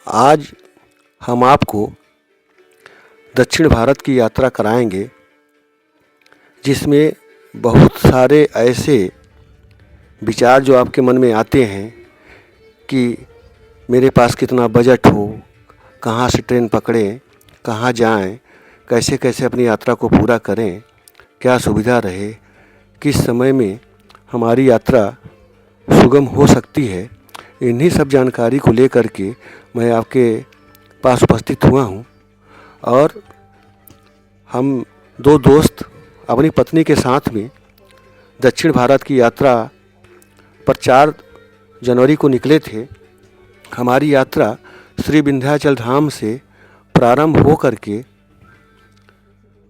आज हम आपको दक्षिण भारत की यात्रा कराएंगे, जिसमें बहुत सारे ऐसे विचार जो आपके मन में आते हैं कि मेरे पास कितना बजट हो, कहाँ से ट्रेन पकड़ें, कहाँ जाएं, कैसे कैसे अपनी यात्रा को पूरा करें, क्या सुविधा रहे, किस समय में हमारी यात्रा सुगम हो सकती है। इन्हीं सब जानकारी को लेकर के मैं आपके पास उपस्थित हुआ हूँ। और हम दो दोस्त अपनी पत्नी के साथ में दक्षिण भारत की यात्रा पर 4 जनवरी को निकले थे। हमारी यात्रा श्री विंध्याचल धाम से प्रारंभ हो करके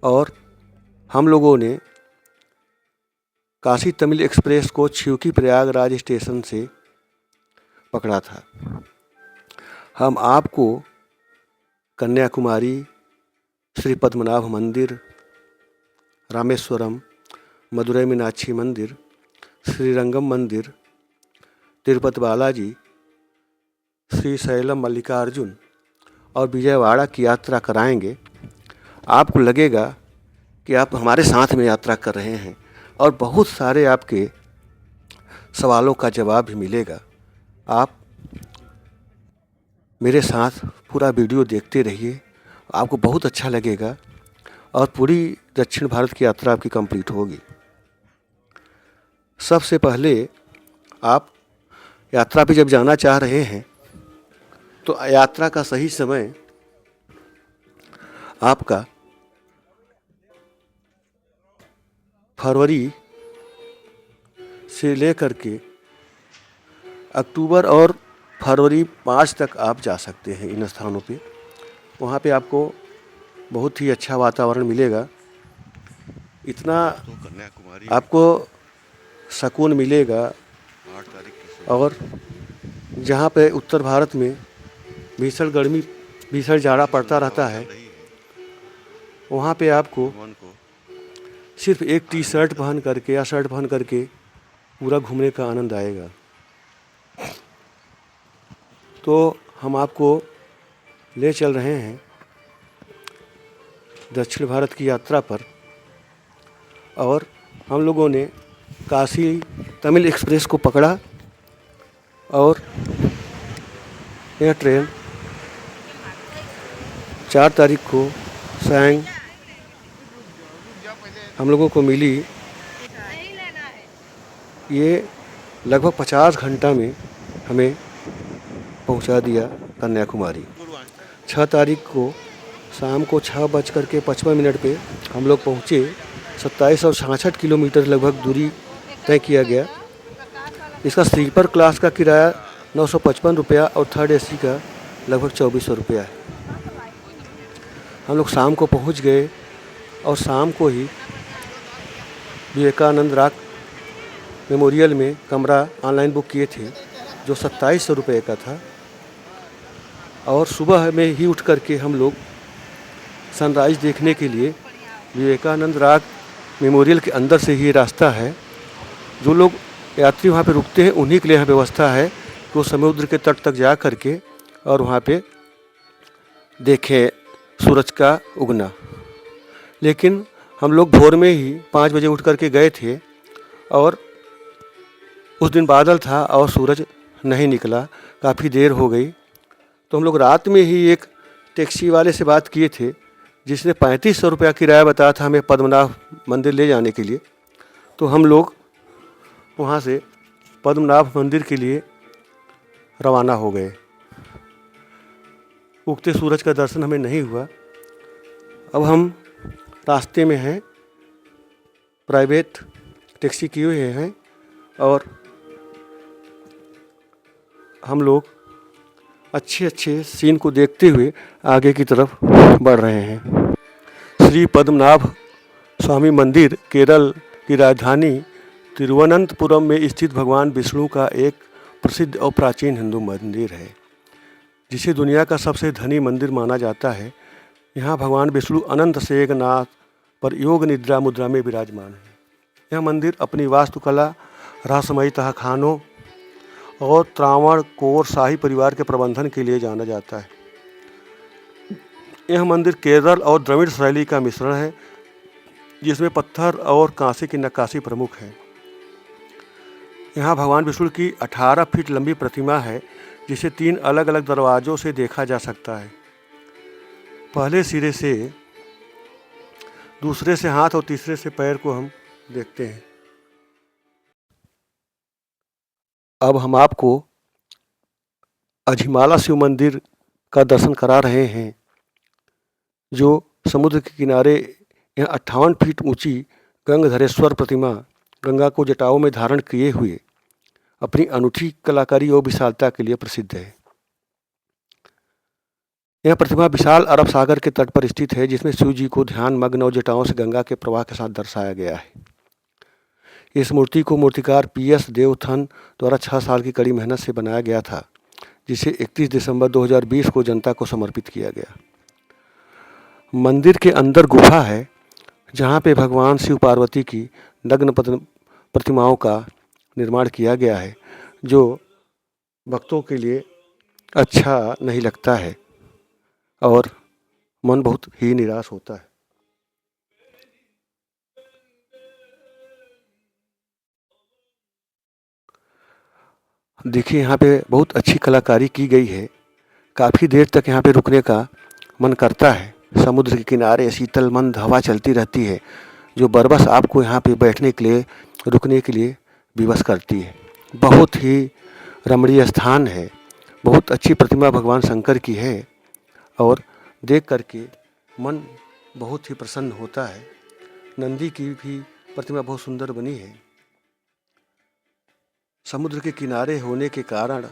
और हम लोगों ने काशी तमिल एक्सप्रेस को छिवकी प्रयागराज स्टेशन से पकड़ा था। हम आपको कन्याकुमारी, श्री पद्मनाभ मंदिर, रामेश्वरम, मदुरई मीनाक्षी मंदिर, श्रीरंगम मंदिर, तिरुपति बालाजी, श्री शैलम मल्लिकार्जुन और विजयवाड़ा की यात्रा कराएंगे। आपको लगेगा कि आप हमारे साथ में यात्रा कर रहे हैं और बहुत सारे आपके सवालों का जवाब भी मिलेगा। आप मेरे साथ पूरा वीडियो देखते रहिए, आपको बहुत अच्छा लगेगा और पूरी दक्षिण भारत की यात्रा आपकी कंप्लीट होगी। सबसे पहले आप यात्रा पे जब जाना चाह रहे हैं तो यात्रा का सही समय आपका फरवरी से लेकर के अक्टूबर और फरवरी 5 तक आप जा सकते हैं। इन स्थानों पे वहाँ पे आपको बहुत ही अच्छा वातावरण मिलेगा, इतना आपको सुकून मिलेगा। और जहाँ पे उत्तर भारत में भीषण गर्मी, भीषण जाड़ा पड़ता रहता है, वहाँ पे आपको सिर्फ एक टी शर्ट पहन करके या शर्ट पहन करके पूरा घूमने का आनंद आएगा। तो हम आपको ले चल रहे हैं दक्षिण भारत की यात्रा पर और हम लोगों ने काशी तमिल एक्सप्रेस को पकड़ा और यह ट्रेन 4 तारीख को सांग हम लोगों को मिली। ये लगभग 50 घंटा में हमें पहुंचा दिया कन्याकुमारी। 6 तारीख को शाम को 6:55 पे हम लोग पहुँचे। 2766 किलोमीटर लगभग दूरी तय किया गया। इसका स्लीपर क्लास का किराया 955 रुपया और थर्ड एसी का लगभग 2400 रुपया है। हम लोग शाम को पहुंच गए और शाम को ही विवेकानंद रॉक मेमोरियल में कमरा ऑनलाइन बुक किए थे, जो 2700 रुपये का था। और सुबह में ही उठ करके हम लोग सनराइज़ देखने के लिए विवेकानंद रॉक मेमोरियल के अंदर से ही रास्ता है। जो लोग यात्री वहाँ पे रुकते हैं उन्हीं के लिए यहाँ व्यवस्था है कि वो समुद्र के तट तक जा करके और वहाँ पे देखें सूरज का उगना। लेकिन हम लोग भोर में ही 5 बजे उठ करके गए थे और उस दिन बादल था और सूरज नहीं निकला, काफ़ी देर हो गई। तो हम लोग रात में ही एक टैक्सी वाले से बात किए थे, जिसने 3500 रुपया किराया बताया था हमें पद्मनाभ मंदिर ले जाने के लिए। तो हम लोग वहाँ से पद्मनाभ मंदिर के लिए रवाना हो गए। उगते सूरज का दर्शन हमें नहीं हुआ। अब हम रास्ते में हैं, प्राइवेट टैक्सी किए हुए हैं और हम लोग अच्छे अच्छे सीन को देखते हुए आगे की तरफ बढ़ रहे हैं। श्री पद्मनाभ स्वामी मंदिर केरल की राजधानी तिरुवनंतपुरम में स्थित भगवान विष्णु का एक प्रसिद्ध और प्राचीन हिंदू मंदिर है, जिसे दुनिया का सबसे धनी मंदिर माना जाता है। यहाँ भगवान विष्णु अनंत शेषनाग पर योग निद्रा मुद्रा में विराजमान है। यह मंदिर अपनी वास्तुकला, रहस्यमयी तहखानों और त्रावणकोर शाही परिवार के प्रबंधन के लिए जाना जाता है। यह मंदिर केरल और द्रविड़ शैली का मिश्रण है, जिसमें पत्थर और कांसे की नक्काशी प्रमुख है। यहाँ भगवान विष्णु की 18 फीट लंबी प्रतिमा है, जिसे 3 अलग अलग दरवाज़ों से देखा जा सकता है। पहले सिरे से, दूसरे से हाथ और तीसरे से पैर को हम देखते हैं। अब हम आपको अझिमाला शिव मंदिर का दर्शन करा रहे हैं, जो समुद्र के किनारे यह 58 फीट ऊंची गंगधरेश्वर प्रतिमा गंगा को जटाओं में धारण किए हुए अपनी अनूठी कलाकारी और विशालता के लिए प्रसिद्ध है। यह प्रतिमा विशाल अरब सागर के तट पर स्थित है, जिसमें शिव जी को ध्यान मग्न और जटाओं से गंगा के प्रवाह के साथ दर्शाया गया है। इस मूर्ति को मूर्तिकार PS देवथन द्वारा 6 साल की कड़ी मेहनत से बनाया गया था, जिसे 31 दिसंबर 2020 को जनता को समर्पित किया गया। मंदिर के अंदर गुफा है, जहाँ पे भगवान शिव पार्वती की नग्न प्रतिमाओं का निर्माण किया गया है, जो भक्तों के लिए अच्छा नहीं लगता है और मन बहुत ही निराश होता है। देखिए, यहाँ पे बहुत अच्छी कलाकारी की गई है। काफ़ी देर तक यहाँ पे रुकने का मन करता है। समुद्र के किनारे शीतल मंद हवा चलती रहती है, जो बरबस आपको यहाँ पे बैठने के लिए, रुकने के लिए विवश करती है। बहुत ही रमणीय स्थान है। बहुत अच्छी प्रतिमा भगवान शंकर की है और देख करके मन बहुत ही प्रसन्न होता है। नंदी की भी प्रतिमा बहुत सुंदर बनी है। समुद्र के किनारे होने के कारण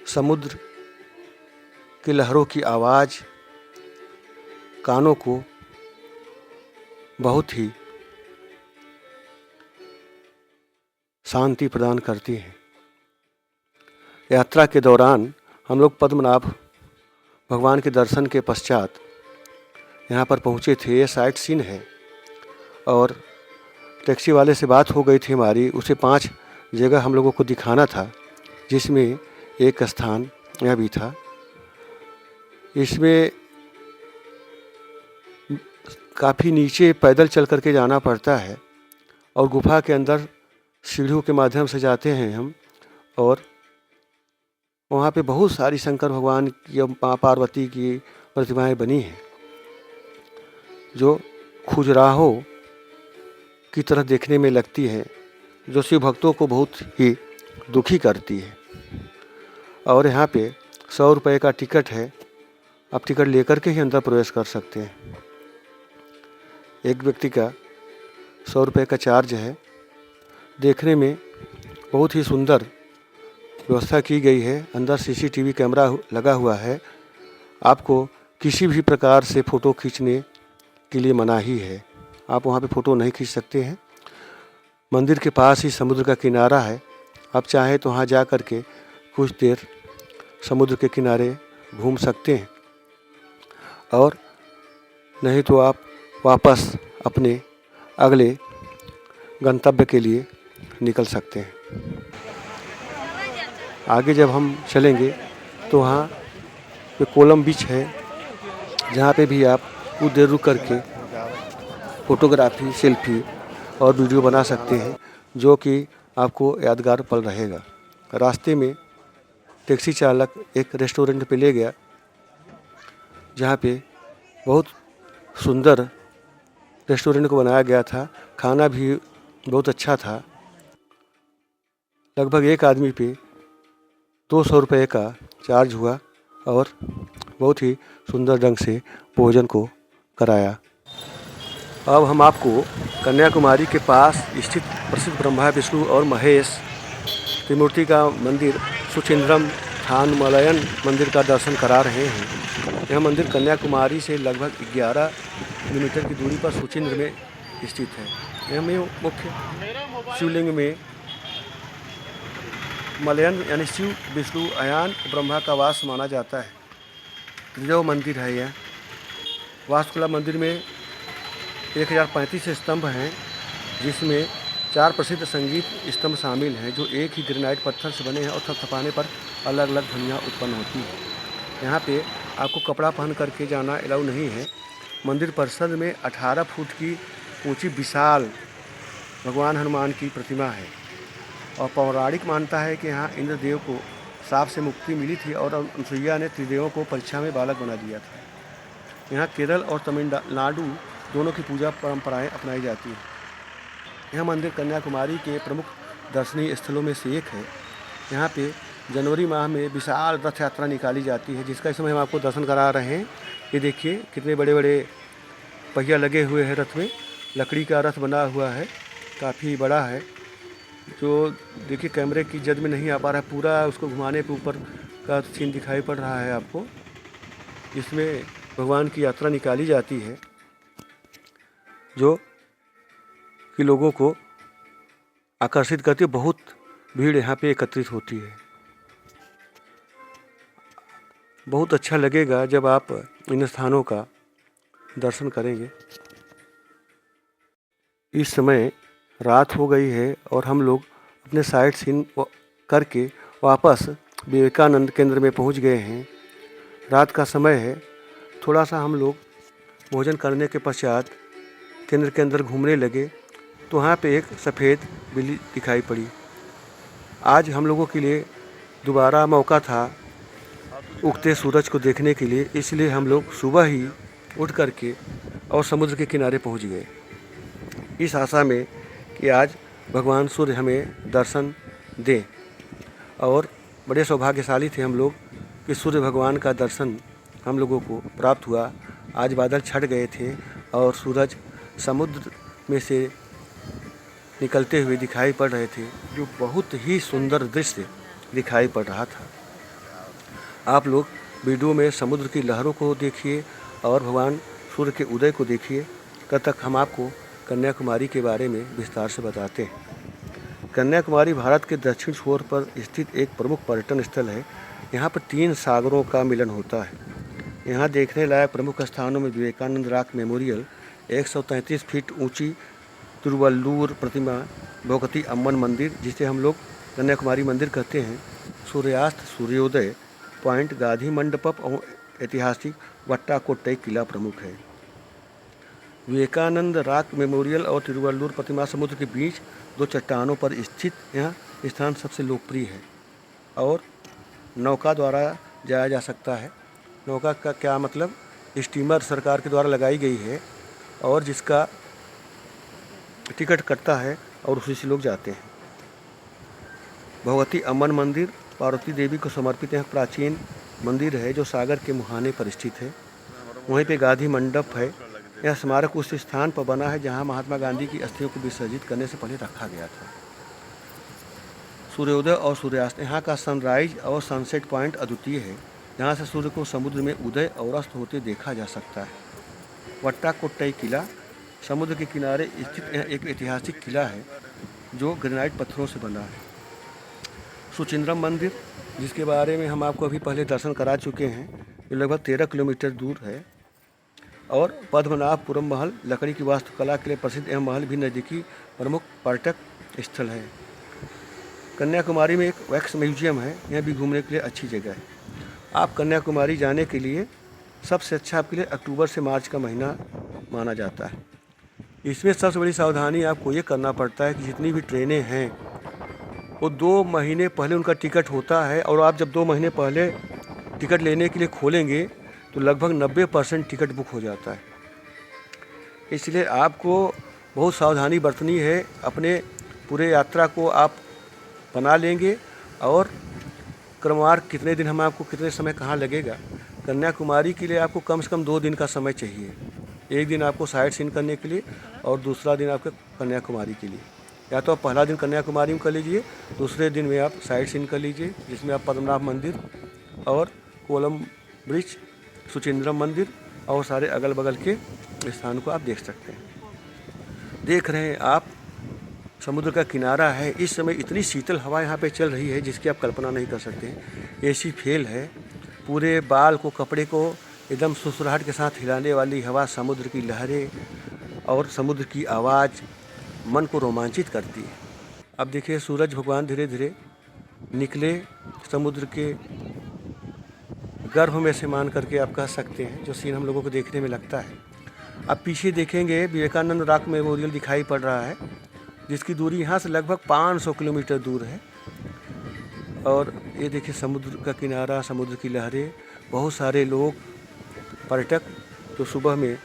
समुद्र की लहरों की आवाज़ कानों को बहुत ही शांति प्रदान करती है। यात्रा के दौरान हम लोग पद्मनाभ भगवान के दर्शन के पश्चात यहाँ पर पहुँचे थे। ये साइट सीन है और टैक्सी वाले से बात हो गई थी हमारी। उसे 5 जगह हम लोगों को दिखाना था, जिसमें एक स्थान यह भी था। इसमें काफ़ी नीचे पैदल चल करके जाना पड़ता है और गुफा के अंदर सीढ़ियों के माध्यम से जाते हैं हम, और वहाँ पे बहुत सारी शंकर भगवान की, माँ पार्वती की प्रतिमाएं बनी हैं, जो खजुराहो की तरह देखने में लगती है, जो शिव भक्तों को बहुत ही दुखी करती है। और यहाँ पे 100 रुपये का टिकट है। आप टिकट लेकर के ही अंदर प्रवेश कर सकते हैं। एक व्यक्ति का 100 रुपये का चार्ज है। देखने में बहुत ही सुंदर व्यवस्था की गई है। अंदर CCTV कैमरा लगा हुआ है। आपको किसी भी प्रकार से फ़ोटो खींचने के लिए मनाही है। आप वहाँ पे फ़ोटो नहीं खींच सकते हैं। मंदिर के पास ही समुद्र का किनारा है। आप चाहें तो वहाँ जा कर के कुछ देर समुद्र के किनारे घूम सकते हैं, और नहीं तो आप वापस अपने अगले गंतव्य के लिए निकल सकते हैं। आगे जब हम चलेंगे तो वहाँ पे कोलम बीच है, जहाँ पे भी आप कुछ देर रुक करके फ़ोटोग्राफी, सेल्फी और वीडियो बना सकते हैं, जो कि आपको यादगार पल रहेगा। रास्ते में टैक्सी चालक एक रेस्टोरेंट पे ले गया, जहाँ पे बहुत सुंदर रेस्टोरेंट को बनाया गया था। खाना भी बहुत अच्छा था। लगभग एक आदमी पे 200 रुपये का चार्ज हुआ और बहुत ही सुंदर ढंग से भोजन को कराया। अब हम आपको कन्याकुमारी के पास स्थित प्रसिद्ध ब्रह्मा विष्णु और महेश त्रिमूर्ति का मंदिर सुचिंद्रम थानमलयन मंदिर का दर्शन करा रहे हैं। यह मंदिर कन्याकुमारी से लगभग 11 किलोमीटर की दूरी पर सुचिंद्र में स्थित है। यह में मुख्य शिवलिंग में मलयन यानी शिव, विष्णु, अयान, ब्रह्मा का वास माना जाता है। त्रिदेव मंदिर है यह। वास्तुकला मंदिर में 1035 स्तंभ हैं, जिसमें 4 प्रसिद्ध संगीत स्तंभ शामिल हैं जो एक ही ग्रेनाइट पत्थर से बने हैं और थपथपाने पर अलग अलग ध्वनियाँ उत्पन्न होती हैं। यहाँ पे आपको कपड़ा पहन करके जाना अलाउ नहीं है। मंदिर परिसर में 18 फुट की ऊंची विशाल भगवान हनुमान की प्रतिमा है और पौराणिक मानता है कि यहाँ इंद्रदेव को साप से मुक्ति मिली थी और अनुसुईया ने त्रिदेवों को परीक्षा में बालक बना दिया था। यहाँ केरल और तमिलनाडु दोनों की पूजा परंपराएं अपनाई जाती हैं। यह मंदिर कन्याकुमारी के प्रमुख दर्शनीय स्थलों में से एक है। यहाँ पे जनवरी माह में विशाल रथ यात्रा निकाली जाती है, जिसका इस समय हम आपको दर्शन करा रहे हैं। ये देखिए कितने बड़े बड़े पहिया लगे हुए हैं रथ में। लकड़ी का रथ बना हुआ है, काफ़ी बड़ा है। जो देखिए कैमरे की जद में नहीं आ पा रहा है, पूरा उसको घुमाने पे ऊपर का सीन दिखाई पड़ रहा है आपको। इसमें भगवान की यात्रा निकाली जाती है जो कि लोगों को आकर्षित करती है। बहुत भीड़ यहाँ पे एकत्रित होती है। बहुत अच्छा लगेगा जब आप इन स्थानों का दर्शन करेंगे। इस समय रात हो गई है और हम लोग अपने साइट सीन करके वापस विवेकानंद केंद्र में पहुंच गए हैं। रात का समय है। थोड़ा सा हम लोग भोजन करने के पश्चात केंद्र के अंदर घूमने लगे तो वहाँ पे एक सफ़ेद बिल्ली दिखाई पड़ी। आज हम लोगों के लिए दोबारा मौका था उगते सूरज को देखने के लिए, इसलिए हम लोग सुबह ही उठ करके और समुद्र के किनारे पहुँच गए, इस आशा में कि आज भगवान सूर्य हमें दर्शन दें। और बड़े सौभाग्यशाली थे हम लोग कि सूर्य भगवान का दर्शन हम लोगों को प्राप्त हुआ। आज बादल छट गए थे और सूरज समुद्र में से निकलते हुए दिखाई पड़ रहे थे, जो बहुत ही सुंदर दृश्य दिखाई पड़ रहा था। आप लोग वीडियो में समुद्र की लहरों को देखिए और भगवान सूर्य के उदय को देखिए। तब तक हम आपको कन्याकुमारी के बारे में विस्तार से बताते हैं। कन्याकुमारी भारत के दक्षिण छोर पर स्थित एक प्रमुख पर्यटन स्थल है। यहाँ पर 3 सागरों का मिलन होता है। यहाँ देखने लायक प्रमुख स्थानों में विवेकानंद रॉक मेमोरियल, 133 फीट ऊंची तिरुवल्लुवर प्रतिमा, भगवती अम्मन मंदिर जिसे हम लोग कन्याकुमारी मंदिर कहते हैं, सूर्यास्त सूर्योदय पॉइंट, गांधी मंडपम और ऐतिहासिक वट्टाकोट्टई किला प्रमुख है। विवेकानंद रॉक मेमोरियल और तिरुवल्लुवर प्रतिमा समुद्र के बीच 2 चट्टानों पर स्थित यह स्थान सबसे लोकप्रिय है और नौका द्वारा जाया जा सकता है। नौका का क्या मतलब? स्टीमर सरकार के द्वारा लगाई गई है और जिसका टिकट कटता है और उसी से लोग जाते हैं। भगवती अम्मन मंदिर पार्वती देवी को समर्पित एक प्राचीन मंदिर है जो सागर के मुहाने पर स्थित है। वहीं पे गांधी मंडप है। यह स्मारक उस स्थान पर बना है जहां महात्मा गांधी की अस्थियों को विसर्जित करने से पहले रखा गया था। सूर्योदय और सूर्यास्त, यहाँ का सनराइज और सनसेट पॉइंट अद्वितीय है, जहाँ से सूर्य को समुद्र में उदय और अस्त होते देखा जा सकता है। वट्टाकोट्टई किला समुद्र के किनारे स्थित एक ऐतिहासिक किला है जो ग्रेनाइट पत्थरों से बना है। सुचिंद्रम मंदिर, जिसके बारे में हम आपको अभी पहले दर्शन करा चुके हैं, ये लगभग 13 किलोमीटर दूर है। और पद्मनाभपुरम महल, लकड़ी की वास्तुकला के लिए प्रसिद्ध यह महल भी नज़दीकी प्रमुख पर्यटक स्थल है। कन्याकुमारी में एक वैक्स म्यूजियम है, यह भी घूमने के लिए अच्छी जगह है। आप कन्याकुमारी जाने के लिए सबसे अच्छा आपके लिए अक्टूबर से मार्च का महीना माना जाता है। इसमें सबसे बड़ी सावधानी आपको ये करना पड़ता है कि जितनी भी ट्रेनें हैं वो 2 महीने पहले उनका टिकट होता है और आप जब 2 महीने पहले टिकट लेने के लिए खोलेंगे तो लगभग 90% टिकट बुक हो जाता है। इसलिए आपको बहुत सावधानी बरतनी है। अपने पूरे यात्रा को आप बना लेंगे और क्रमवार कितने दिन हम आपको कितने समय कहाँ लगेगा। कन्याकुमारी के लिए आपको कम से कम 2 दिन का समय चाहिए। एक दिन आपको साइट सीन करने के लिए और दूसरा दिन आपके कन्याकुमारी के लिए। या तो आप पहला दिन कन्याकुमारी में कर लीजिए, दूसरे दिन में आप साइट सीन कर लीजिए, जिसमें आप पद्मनाभ मंदिर और कोलम ब्रिज, सुचिंद्रम मंदिर और सारे अगल बगल के स्थान को आप देख सकते हैं। देख रहे हैं आप समुद्र का किनारा है। इस समय इतनी शीतल हवा यहाँ पे चल रही है जिसकी आप कल्पना नहीं कर सकते हैं। एसी फेल है। पूरे बाल को, कपड़े को एकदम सुसराहट के साथ हिलाने वाली हवा, समुद्र की लहरें और समुद्र की आवाज़ मन को रोमांचित करती है। अब देखिए सूरज भगवान धीरे धीरे निकले समुद्र के गर्भ में से, मान करके आप कह सकते हैं, जो सीन हम लोगों को देखने में लगता है। आप पीछे देखेंगे विवेकानंद रॉक मेमोरियल दिखाई पड़ रहा है, जिसकी दूरी यहाँ से लगभग 500 किलोमीटर दूर है। और ये देखिए समुद्र का किनारा, समुद्र की लहरें, बहुत सारे लोग पर्यटक जो सुबह में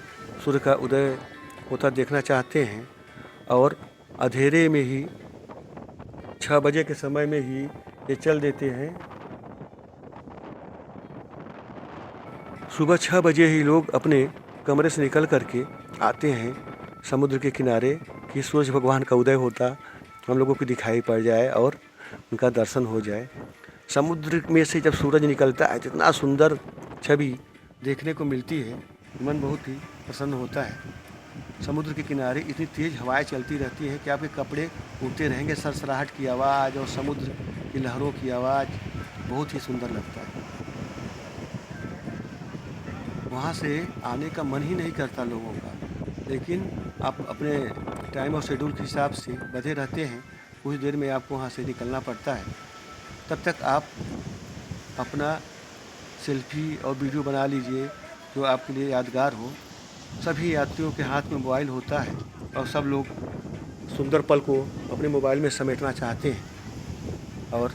सूर्य का उदय होता देखना चाहते हैं और अंधेरे में ही 6 बजे के समय में ही ये चल देते हैं। सुबह 6 बजे ही लोग अपने कमरे से निकल करके आते हैं समुद्र के किनारे कि सूरज भगवान का उदय होता हम लोगों को दिखाई पड़ जाए और उनका दर्शन हो जाए। समुद्र में से जब सूरज निकलता है तो इतना सुंदर छवि देखने को मिलती है, मन बहुत ही प्रसन्न होता है। समुद्र के किनारे इतनी तेज़ हवाएं चलती रहती हैं कि आपके कपड़े उड़ते रहेंगे, सरसराहट की आवाज़ और समुद्र की लहरों की आवाज़ बहुत ही सुंदर लगता है। वहाँ से आने का मन ही नहीं करता लोगों का, लेकिन आप अपने टाइम और शेड्यूल के हिसाब से बंधे रहते हैं, कुछ देर में आपको वहाँ से निकलना पड़ता है। तब तक आप अपना सेल्फी और वीडियो बना लीजिए जो आपके लिए यादगार हो। सभी यात्रियों के हाथ में मोबाइल होता है और सब लोग सुंदर पल को अपने मोबाइल में समेटना चाहते हैं और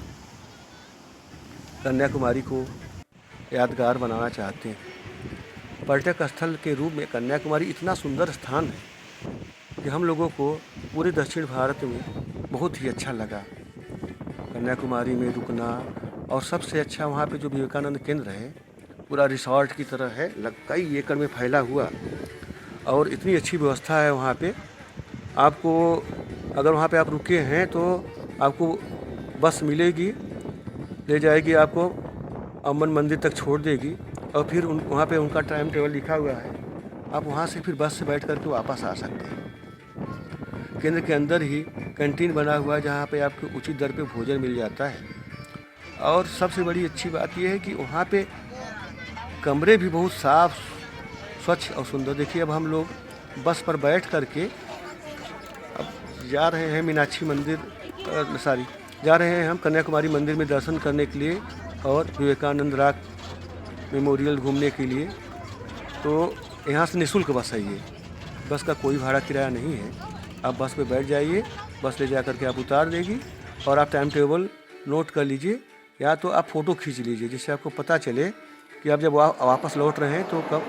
कन्याकुमारी को यादगार बनाना चाहते हैं। पर्यटक स्थल के रूप में कन्याकुमारी इतना सुंदर स्थान है कि हम लोगों को पूरे दक्षिण भारत में बहुत ही अच्छा लगा कन्याकुमारी में रुकना। और सबसे अच्छा वहाँ पे जो विवेकानंद केंद्र है, पूरा रिसॉर्ट की तरह है, कई एकड़ में फैला हुआ, और इतनी अच्छी व्यवस्था है वहाँ पे। आपको अगर वहाँ पे आप रुके हैं तो आपको बस मिलेगी, ले जाएगी आपको अम्बन मंदिर तक छोड़ देगी और फिर वहाँ पे उनका टाइम टेबल लिखा हुआ है। आप वहाँ से फिर बस से बैठ कर के वापस आ सकते हैं। केंद्र के अंदर ही कैंटीन बना हुआ है जहाँ पे आपको उचित दर पे भोजन मिल जाता है। और सबसे बड़ी अच्छी बात यह है कि वहाँ पे कमरे भी बहुत साफ स्वच्छ और सुंदर। देखिए अब हम लोग बस पर बैठ करके अब जा रहे हैं मीनाक्षी मंदिर, जा रहे हैं हम कन्याकुमारी मंदिर में दर्शन करने के लिए और विवेकानंद रॉक मेमोरियल घूमने के लिए। तो यहाँ से निःशुल्क बस है ये, बस का कोई भाड़ा किराया नहीं है। आप बस पे बैठ जाइए, बस ले जा करके आप उतार देगी और आप टाइम टेबल नोट कर लीजिए या तो आप फ़ोटो खींच लीजिए, जिससे आपको पता चले कि आप जब वापस लौट रहे हैं तो कब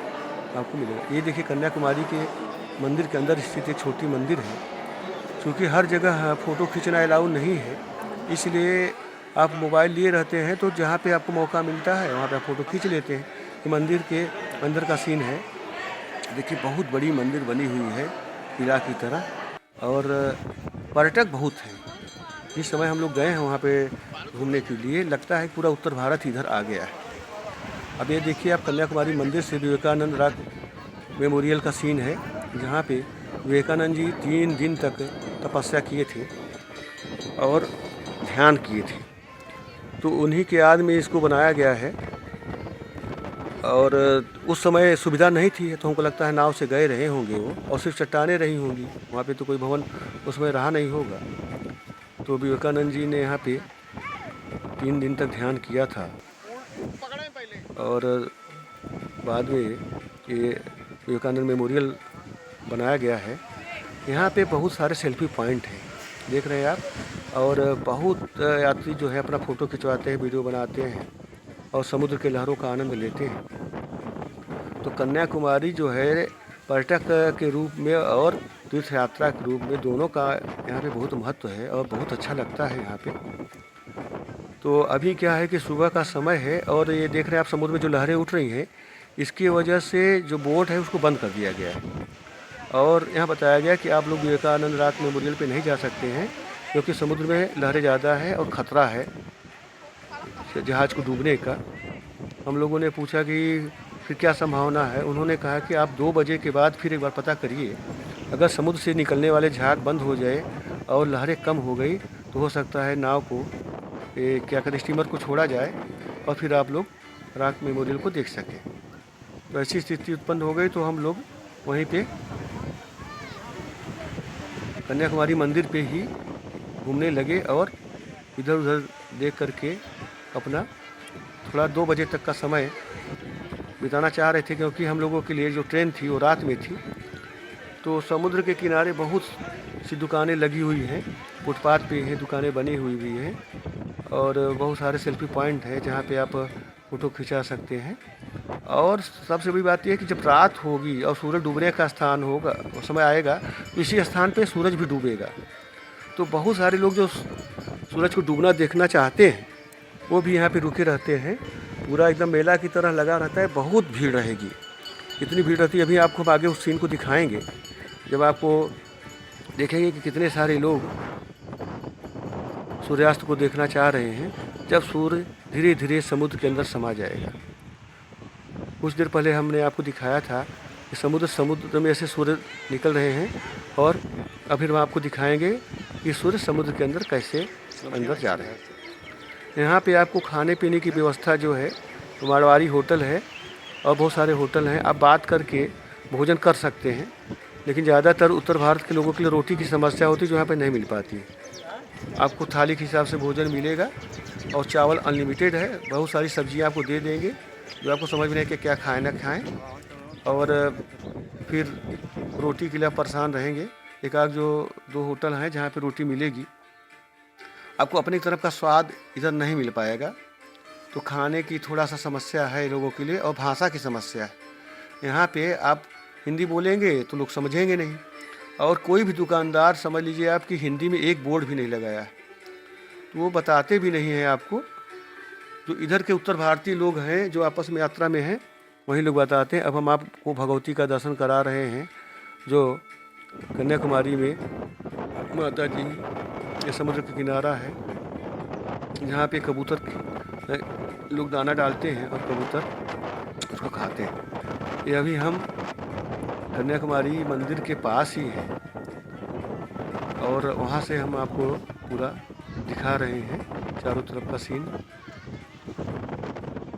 आपको मिलेगा। ये देखिए कन्याकुमारी के मंदिर के अंदर स्थित एक छोटी मंदिर है। क्योंकि हर जगह फ़ोटो खींचना अलाउ नहीं है, इसलिए आप मोबाइल लिए रहते हैं तो जहाँ पे आपको मौका मिलता है वहाँ पे आप फ़ोटो खींच लेते हैं। ये मंदिर के अंदर का सीन है। देखिए बहुत बड़ी मंदिर बनी हुई है किला की तरह और पर्यटक बहुत हैं। इस समय हम लोग गए हैं वहाँ पे घूमने के लिए, लगता है पूरा उत्तर भारत इधर आ गया है। अब ये देखिए आप कन्याकुमारी मंदिर से विवेकानंद रॉक मेमोरियल का सीन है, जहाँ पे विवेकानंद जी 3 दिन तक तपस्या किए थे और ध्यान किए थे, तो उन्हीं के याद में इसको बनाया गया है। और उस समय सुविधा नहीं थी तो हमको लगता है नाव से गए रहे होंगे वो, और सिर्फ चट्टानें रही होंगी, वहाँ पे तो कोई भवन उस समय रहा नहीं होगा। तो विवेकानंद जी ने यहाँ पे 3 दिन तक ध्यान किया था और बाद में ये विवेकानंद मेमोरियल बनाया गया है। यहाँ पे बहुत सारे सेल्फी पॉइंट हैं, देख रहे हैं आप, और बहुत यात्री जो है अपना फ़ोटो खिंचवाते हैं, वीडियो बनाते हैं और समुद्र के लहरों का आनंद लेते हैं। तो कन्याकुमारी जो है पर्यटक के रूप में और तीर्थ यात्रा के रूप में दोनों का यहाँ पे बहुत महत्व है और बहुत अच्छा लगता है यहाँ पे। तो अभी क्या है कि सुबह का समय है और ये देख रहे हैं आप समुद्र में जो लहरें उठ रही हैं, इसकी वजह से जो बोट है उसको बंद कर दिया गया है और यहाँ बताया गया कि आप लोग विवेकानंद रॉक मेमोरियल पे नहीं जा सकते हैं क्योंकि समुद्र में लहरें ज़्यादा है और ख़तरा है जहाज़ को डूबने का। हम लोगों ने पूछा कि फिर क्या संभावना है, उन्होंने कहा कि आप 2 बजे के बाद फिर एक बार पता करिए, अगर समुद्र से निकलने वाले जहाज़ बंद हो जाए और लहरें कम हो गई तो हो सकता है नाव को क्या कहते स्टीमर को छोड़ा जाए और फिर आप लोग रॉक मेमोरियल को देख सकें। तो ऐसी स्थिति उत्पन्न हो गई तो हम लोग वहीं पे कन्याकुमारी मंदिर पे ही घूमने लगे और इधर उधर देख करके अपना थोड़ा 2 बजे तक का समय बिताना चाह रहे थे, क्योंकि हम लोगों के लिए जो ट्रेन थी वो रात में थी। तो समुद्र के किनारे बहुत सी दुकानें लगी हुई हैं, फुटपाथ पे हैं दुकानें बनी हुई हैं, और बहुत सारे सेल्फी पॉइंट है जहाँ पे आप फ़ोटो खिंचा सकते हैं। और सबसे बड़ी बात यह है कि जब रात होगी और सूरज डूबने का स्थान होगा, समय आएगा, तो इसी स्थान पे सूरज भी डूबेगा। तो बहुत सारे लोग जो सूरज को डूबना देखना चाहते हैं वो भी यहाँ पे रुके रहते हैं। पूरा एकदम मेला की तरह लगा रहता है, बहुत भीड़ रहेगी, इतनी भीड़ रहती है। अभी आपको आगे उस सीन को दिखाएंगे, जब आपको देखेंगे कि कितने सारे लोग सूर्यास्त को देखना चाह रहे हैं, जब सूर्य धीरे धीरे समुद्र के अंदर समा जाएगा। कुछ देर पहले हमने आपको दिखाया था कि समुद्र में से सूर्य निकल रहे हैं, और अभी हम आपको दिखाएंगे कि सूर्य समुद्र के अंदर कैसे अंदर जा रहे हैं। यहाँ पे आपको खाने पीने की व्यवस्था जो है, मारवाड़ी होटल है और बहुत सारे होटल हैं, आप बात करके भोजन कर सकते हैं। लेकिन ज़्यादातर उत्तर भारत के लोगों के लिए रोटी की समस्या होती है, जो यहाँ पे नहीं मिल पाती है। आपको थाली के हिसाब से भोजन मिलेगा और चावल अनलिमिटेड है, बहुत सारी सब्जियाँ आपको दे देंगे, जो आपको समझ में नहीं कि क्या खाएं ना खाएं। और फिर रोटी के लिए आप परेशान रहेंगे। एक आध जो 2 होटल हैं जहाँ पे रोटी मिलेगी, आपको अपनी तरफ का स्वाद इधर नहीं मिल पाएगा। तो खाने की थोड़ा सा समस्या है लोगों के लिए, और भाषा की समस्या है। यहाँ पे आप हिंदी बोलेंगे तो लोग समझेंगे नहीं, और कोई भी दुकानदार समझ लीजिए आपकी हिंदी में एक बोर्ड भी नहीं लगाया है, तो वो बताते भी नहीं हैं आपको। जो इधर के उत्तर भारतीय लोग हैं जो आपस में यात्रा में हैं, वही लोग बताते हैं। अब हम आपको भगवती का दर्शन करा रहे हैं, जो कन्याकुमारी में माता जी ये समुद्र का किनारा है, जहाँ पे कबूतर लोग दाना डालते हैं और कबूतर उसको खाते हैं। ये अभी हम कन्याकुमारी मंदिर के पास ही हैं, और वहाँ से हम आपको पूरा दिखा रहे हैं चारों तरफ का सीन।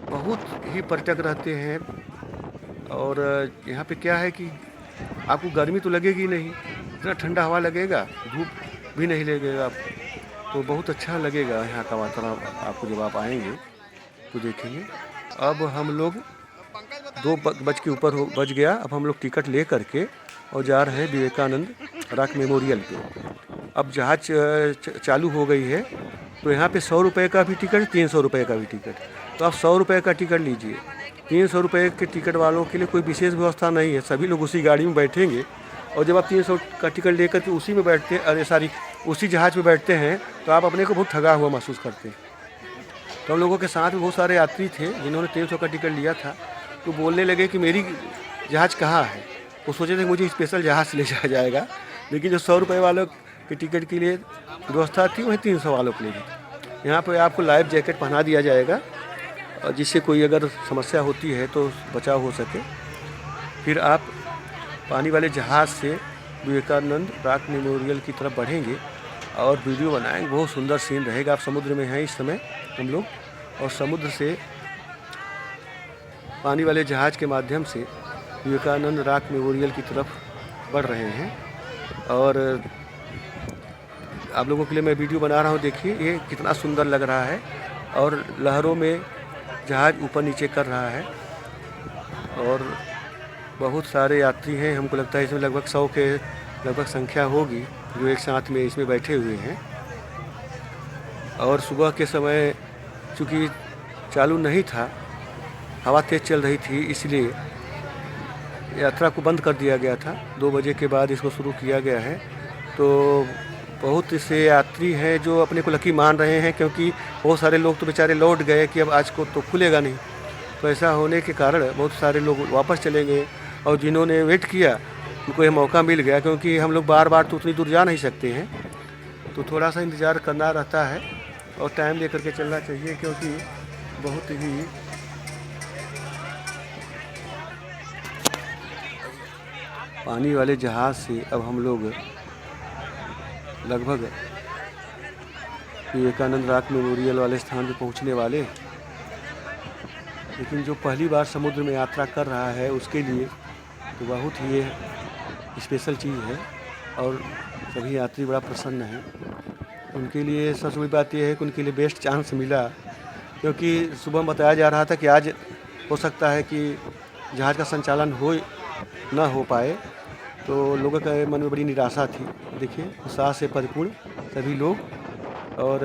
बहुत ही पर्यटक रहते हैं, और यहाँ पे क्या है कि आपको गर्मी तो लगेगी नहीं, इतना ठंडा हवा लगेगा, धूप भी नहीं लगेगा आपको, तो बहुत अच्छा लगेगा यहाँ का वातावरण। आपको जब आप आएंगे तो देखेंगे। अब हम लोग 2 बज के ऊपर बज गया, अब हम लोग टिकट ले करके और जा रहे हैं विवेकानंद रॉक मेमोरियल पे। अब जहाज चालू हो गई है, तो यहाँ पे 100 रुपये का भी टिकट, 300 रुपये का भी टिकट। तो आप 100 रुपये का टिकट लीजिए। 300 रुपये के टिकट वालों के लिए कोई विशेष व्यवस्था नहीं है, सभी लोग उसी गाड़ी में बैठेंगे। और जब आप 300 का टिकट लेकर के उसी में बैठते उसी जहाज़ में बैठते हैं, तो आप अपने को बहुत ठगा हुआ महसूस करते हैं। तो हम लोगों के साथ में बहुत सारे यात्री थे जिन्होंने 300 का टिकट लिया था, तो बोलने लगे कि मेरी जहाज़ कहाँ है। वो सोचे थे मुझे स्पेशल जहाज़ से ले जाया जाएगा, लेकिन जो 100 रुपये वालों के टिकट के लिए व्यवस्था थी वही 300 वालों के लिए थी। यहाँ पर आपको लाइफ जैकेट पहना दिया जाएगा, और जिससे कोई अगर समस्या होती है तो बचाव हो सके। फिर आप पानी वाले जहाज़ से विवेकानंद रॉक मेमोरियल की तरफ बढ़ेंगे और वीडियो बनाएंगे। बहुत सुंदर सीन रहेगा। आप समुद्र में हैं इस समय हम लोग, और समुद्र से पानी वाले जहाज़ के माध्यम से विवेकानंद रॉक मेमोरियल की तरफ बढ़ रहे हैं। और आप लोगों के लिए मैं वीडियो बना रहा हूँ, देखिए ये कितना सुंदर लग रहा है, और लहरों में जहाज़ ऊपर नीचे कर रहा है। और बहुत सारे यात्री हैं, हमको लगता है इसमें लगभग 100 के लगभग संख्या होगी जो एक साथ में इसमें बैठे हुए हैं। और सुबह के समय चूँकि चालू नहीं था, हवा तेज़ चल रही थी, इसलिए यात्रा को बंद कर दिया गया था। 2 बजे के बाद इसको शुरू किया गया है। तो बहुत से यात्री हैं जो अपने को लकी मान रहे हैं, क्योंकि बहुत सारे लोग तो बेचारे लौट गए कि अब आज को तो खुलेगा नहीं। तो ऐसा होने के कारण बहुत सारे लोग वापस चले गए, और जिन्होंने वेट किया उनको ये मौका मिल गया, क्योंकि हम लोग बार बार तो उतनी दूर जा नहीं सकते हैं, तो थोड़ा सा इंतज़ार करना रहता है और टाइम लेकर के चलना चाहिए, क्योंकि बहुत ही पानी वाले जहाज़ से अब हम लोग लगभग विवेकानंद रॉक मेमोरियल वाले स्थान पर पहुंचने वाले। लेकिन जो पहली बार समुद्र में यात्रा कर रहा है उसके लिए तो बहुत ही स्पेशल चीज़ है, और सभी यात्री बड़ा प्रसन्न हैं। उनके लिए सबसे बड़ी बात यह है कि उनके लिए बेस्ट चांस मिला, क्योंकि सुबह बताया जा रहा था कि आज हो सकता है कि जहाज़ का संचालन ना हो पाए, तो लोगों के मन में बड़ी निराशा थी। देखिए उत्साह से परिपूर्ण सभी लोग और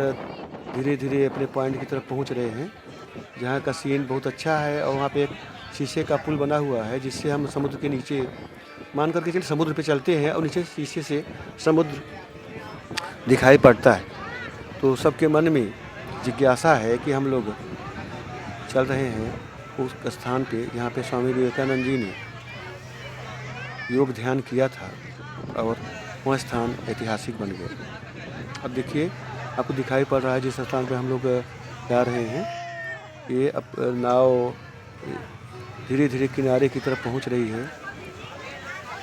धीरे धीरे अपने पॉइंट की तरफ पहुंच रहे हैं, जहां का सीन बहुत अच्छा है। और वहां पे एक शीशे का पुल बना हुआ है, जिससे हम समुद्र के नीचे मान करके चलिए समुद्र पे चलते हैं और नीचे शीशे से समुद्र दिखाई पड़ता है। तो सबके मन में जिज्ञासा है कि हम लोग चल रहे हैं उस स्थान पे जहाँ पे स्वामी विवेकानंद जी ने योग ध्यान किया था और वह स्थान ऐतिहासिक बन गया। अब देखिए आपको दिखाई पड़ रहा है जिस स्थान पे हम लोग जा रहे हैं, ये अब नाव धीरे धीरे किनारे की तरफ पहुंच रही है।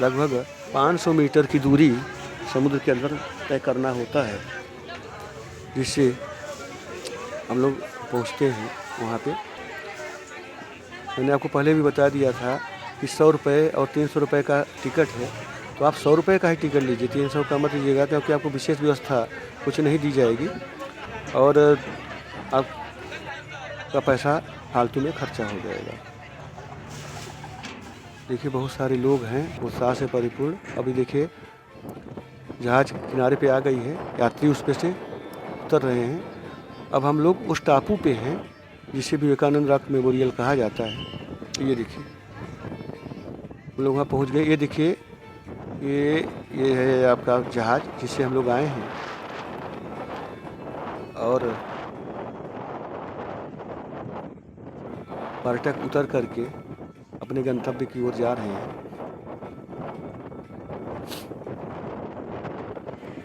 लगभग 500 मीटर की दूरी समुद्र के अंदर तय करना होता है, जिससे हम लोग पहुंचते हैं वहाँ पे। मैंने आपको पहले भी बता दिया था कि 100 रुपये और 300 रुपये का टिकट है, तो आप 100 रुपये का ही टिकट लीजिए, 300 का मत लीजिएगा, क्योंकि आपको विशेष व्यवस्था कुछ नहीं दी जाएगी और आपका पैसा फालतू में खर्चा हो जाएगा। देखिए बहुत सारे लोग हैं उत्साह से परिपूर्ण। अभी देखिए जहाज़ किनारे पे आ गई है, यात्री उस पे से उतर रहे हैं। अब हम लोग उस टापू पे हैं जिसे विवेकानंद रॉक मेमोरियल कहा जाता है। ये देखिए हम लोग वहाँ पहुँच गए। ये देखिए ये है आपका जहाज़ जिससे हम लोग आए हैं और पर्यटक उतर करके अपने गंतव्य की ओर जा रहे हैं।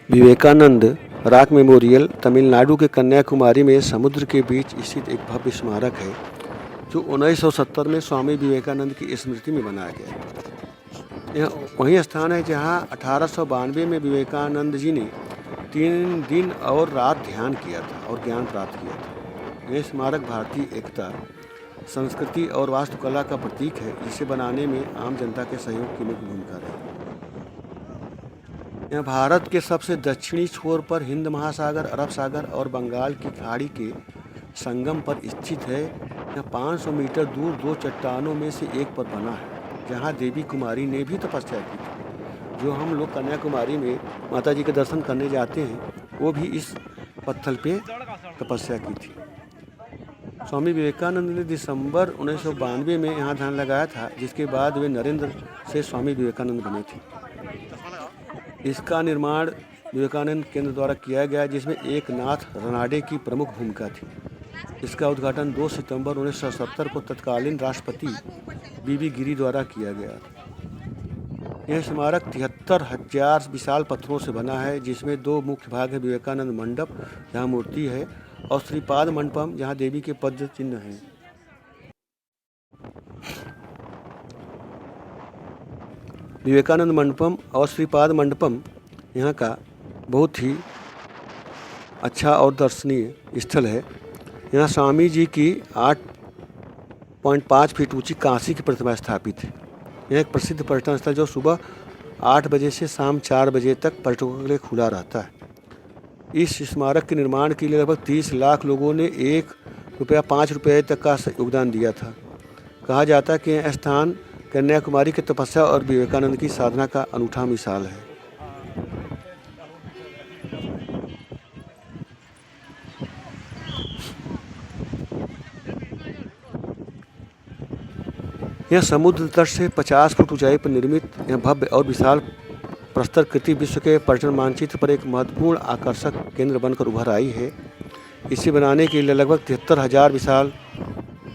विवेकानंद रॉक मेमोरियल तमिलनाडु के कन्याकुमारी में समुद्र के बीच स्थित एक भव्य स्मारक है, जो 1970 में स्वामी विवेकानंद की स्मृति में बनाया गया। यह वही स्थान है जहां 1892 में विवेकानंद जी ने 3 दिन और रात ध्यान किया था और ज्ञान प्राप्त किया था। यह स्मारक भारतीय एकता, संस्कृति और वास्तुकला का प्रतीक है, जिसे बनाने में आम जनता के सहयोग की मुख्य भूमिका रही। यह भारत के सबसे दक्षिणी छोर पर हिंद महासागर, अरब सागर और बंगाल की खाड़ी के संगम पर स्थित है। यह 500 मीटर दूर 2 चट्टानों में से एक पर बना है, जहां देवी कुमारी ने भी तपस्या की थी। जो हम लोग कन्याकुमारी में माता जी के दर्शन करने जाते हैं, वो भी इस पत्थर पे तपस्या की थी। स्वामी विवेकानंद ने दिसंबर 1992 में यहाँ ध्यान लगाया था, जिसके बाद वे नरेंद्र से स्वामी विवेकानंद बने थे। इसका निर्माण विवेकानंद केंद्र द्वारा किया गया, जिसमें एक नाथ रनाडे की प्रमुख भूमिका थी। इसका उद्घाटन 2 सितंबर 1970 को तत्कालीन राष्ट्रपति बीबी गिरी द्वारा किया गया। यह स्मारक 73,000 विशाल पत्थरों से बना है, जिसमें 2 मुख्य भाग है: विवेकानंद मंडप जहाँ मूर्ति है और श्रीपाद मंडपम जहाँ देवी के पद चिन्ह हैं। विवेकानंद मंडपम और श्रीपाद मंडपम यहाँ का बहुत ही अच्छा और दर्शनीय स्थल है। यहाँ स्वामी जी की 8.5 फीट ऊंची कांसी की प्रतिमा स्थापित है। यह एक प्रसिद्ध पर्यटन स्थल जो सुबह 8 बजे से शाम 4 बजे तक पर्यटकों के लिए खुला रहता है। इस स्मारक के निर्माण के लिए लगभग 30 लाख लोगों ने ₹5 तक का योगदान दिया था। कहा जाता है कि यह स्थान कन्याकुमारी की तपस्या और विवेकानंद की साधना का अनूठा मिसाल है। यह समुद्र तट से 50 फुट ऊंचाई पर निर्मित यह भव्य और विशाल प्रस्तर कृति विश्व के पर्यटन मानचित्र पर एक महत्वपूर्ण आकर्षक केंद्र बनकर उभर आई है। इसे बनाने के लिए लगभग 73,000 विशाल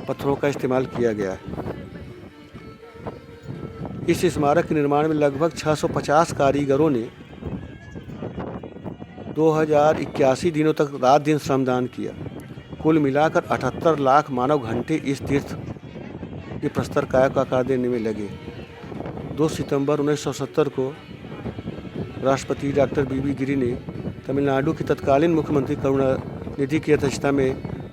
पत्थरों का इस्तेमाल किया गया है। इस स्मारक के निर्माण में लगभग 650 कारीगरों ने 2081 दिनों तक रात दिन श्रमदान किया। कुल मिलाकर 78 लाख मानव घंटे इस तीर्थ के प्रस्तर काय का आकार देने में लगे। 2 सितंबर 1970 को राष्ट्रपति डॉक्टर बीबी गिरी ने तमिलनाडु के तत्कालीन मुख्यमंत्री करुणानिधि की अध्यक्षता में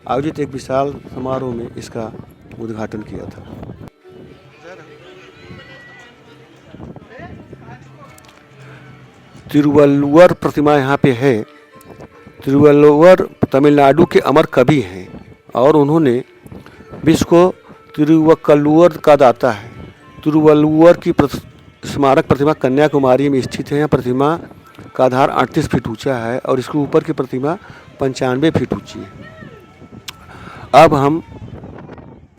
आयोजित एक विशाल समारोह में इसका उद्घाटन किया था। तिरुवल्लुवर प्रतिमा यहाँ पे है। तिरुवल्लुवर तमिलनाडु के अमर कवि हैं और उन्होंने विश्व को तिरुवक्कलुवर का दाता है। तिरुवल्लुवर की स्मारक प्रतिमा कन्याकुमारी में स्थित है। यह प्रतिमा का आधार 38 फीट ऊंचा है और इसके ऊपर की प्रतिमा 95 फीट ऊंची है। अब हम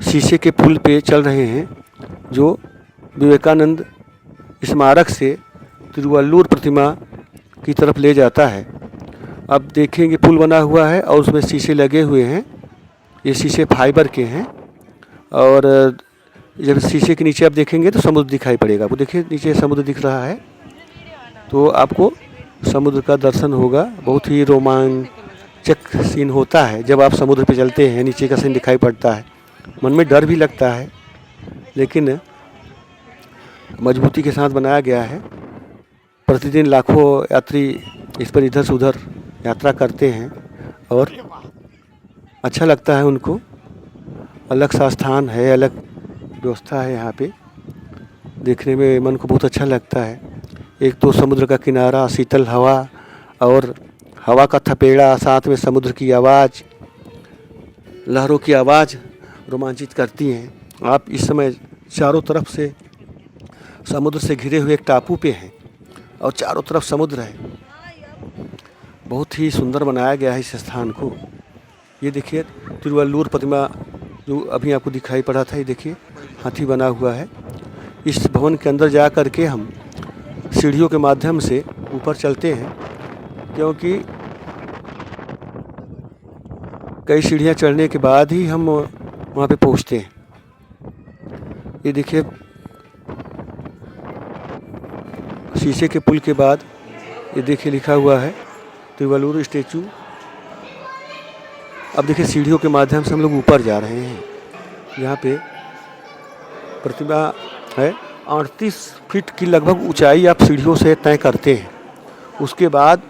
शीशे के पुल पे चल रहे हैं जो विवेकानंद स्मारक से तिरुवल्लुवर प्रतिमा की तरफ ले जाता है। अब देखेंगे पुल बना हुआ है और उसमें शीशे लगे हुए हैं। ये शीशे फाइबर के हैं और जब शीशे के नीचे आप देखेंगे तो समुद्र दिखाई पड़ेगा। वो देखिए नीचे समुद्र दिख रहा है तो आपको समुद्र का दर्शन होगा। बहुत ही रोमांचक सीन होता है जब आप समुद्र पे चलते हैं, नीचे का सीन दिखाई पड़ता है। मन में डर भी लगता है लेकिन मजबूती के साथ बनाया गया है। प्रतिदिन लाखों यात्री इस पर इधर से उधर यात्रा करते हैं और अच्छा लगता है उनको। अलग सा स्थान है, अलग व्यवस्था है यहाँ पे, देखने में मन को बहुत अच्छा लगता है। एक तो समुद्र का किनारा, शीतल हवा और हवा का थपेड़ा, साथ में समुद्र की आवाज़, लहरों की आवाज़ रोमांचित करती हैं। आप इस समय चारों तरफ से समुद्र से घिरे हुए एक टापू पे हैं और चारों तरफ समुद्र है। बहुत ही सुंदर बनाया गया है इस स्थान को। ये देखिए तिरुवल्लुवर प्रतिमा जो अभी आपको दिखाई पड़ा था, ये देखिए हाथी बना हुआ है। इस भवन के अंदर जा कर के हम सीढ़ियों के माध्यम से ऊपर चलते हैं क्योंकि कई सीढ़ियाँ चढ़ने के बाद ही हम वहाँ पे पहुँचते हैं। ये देखिए शीशे के पुल के बाद ये देखिए लिखा हुआ है तिरुवल्लुवर स्टैचू। अब देखिए सीढ़ियों के माध्यम से हम लोग ऊपर जा रहे हैं। यहाँ पे प्रतिमा है 38 फीट की लगभग ऊंचाई आप सीढ़ियों से तय करते हैं। उसके बाद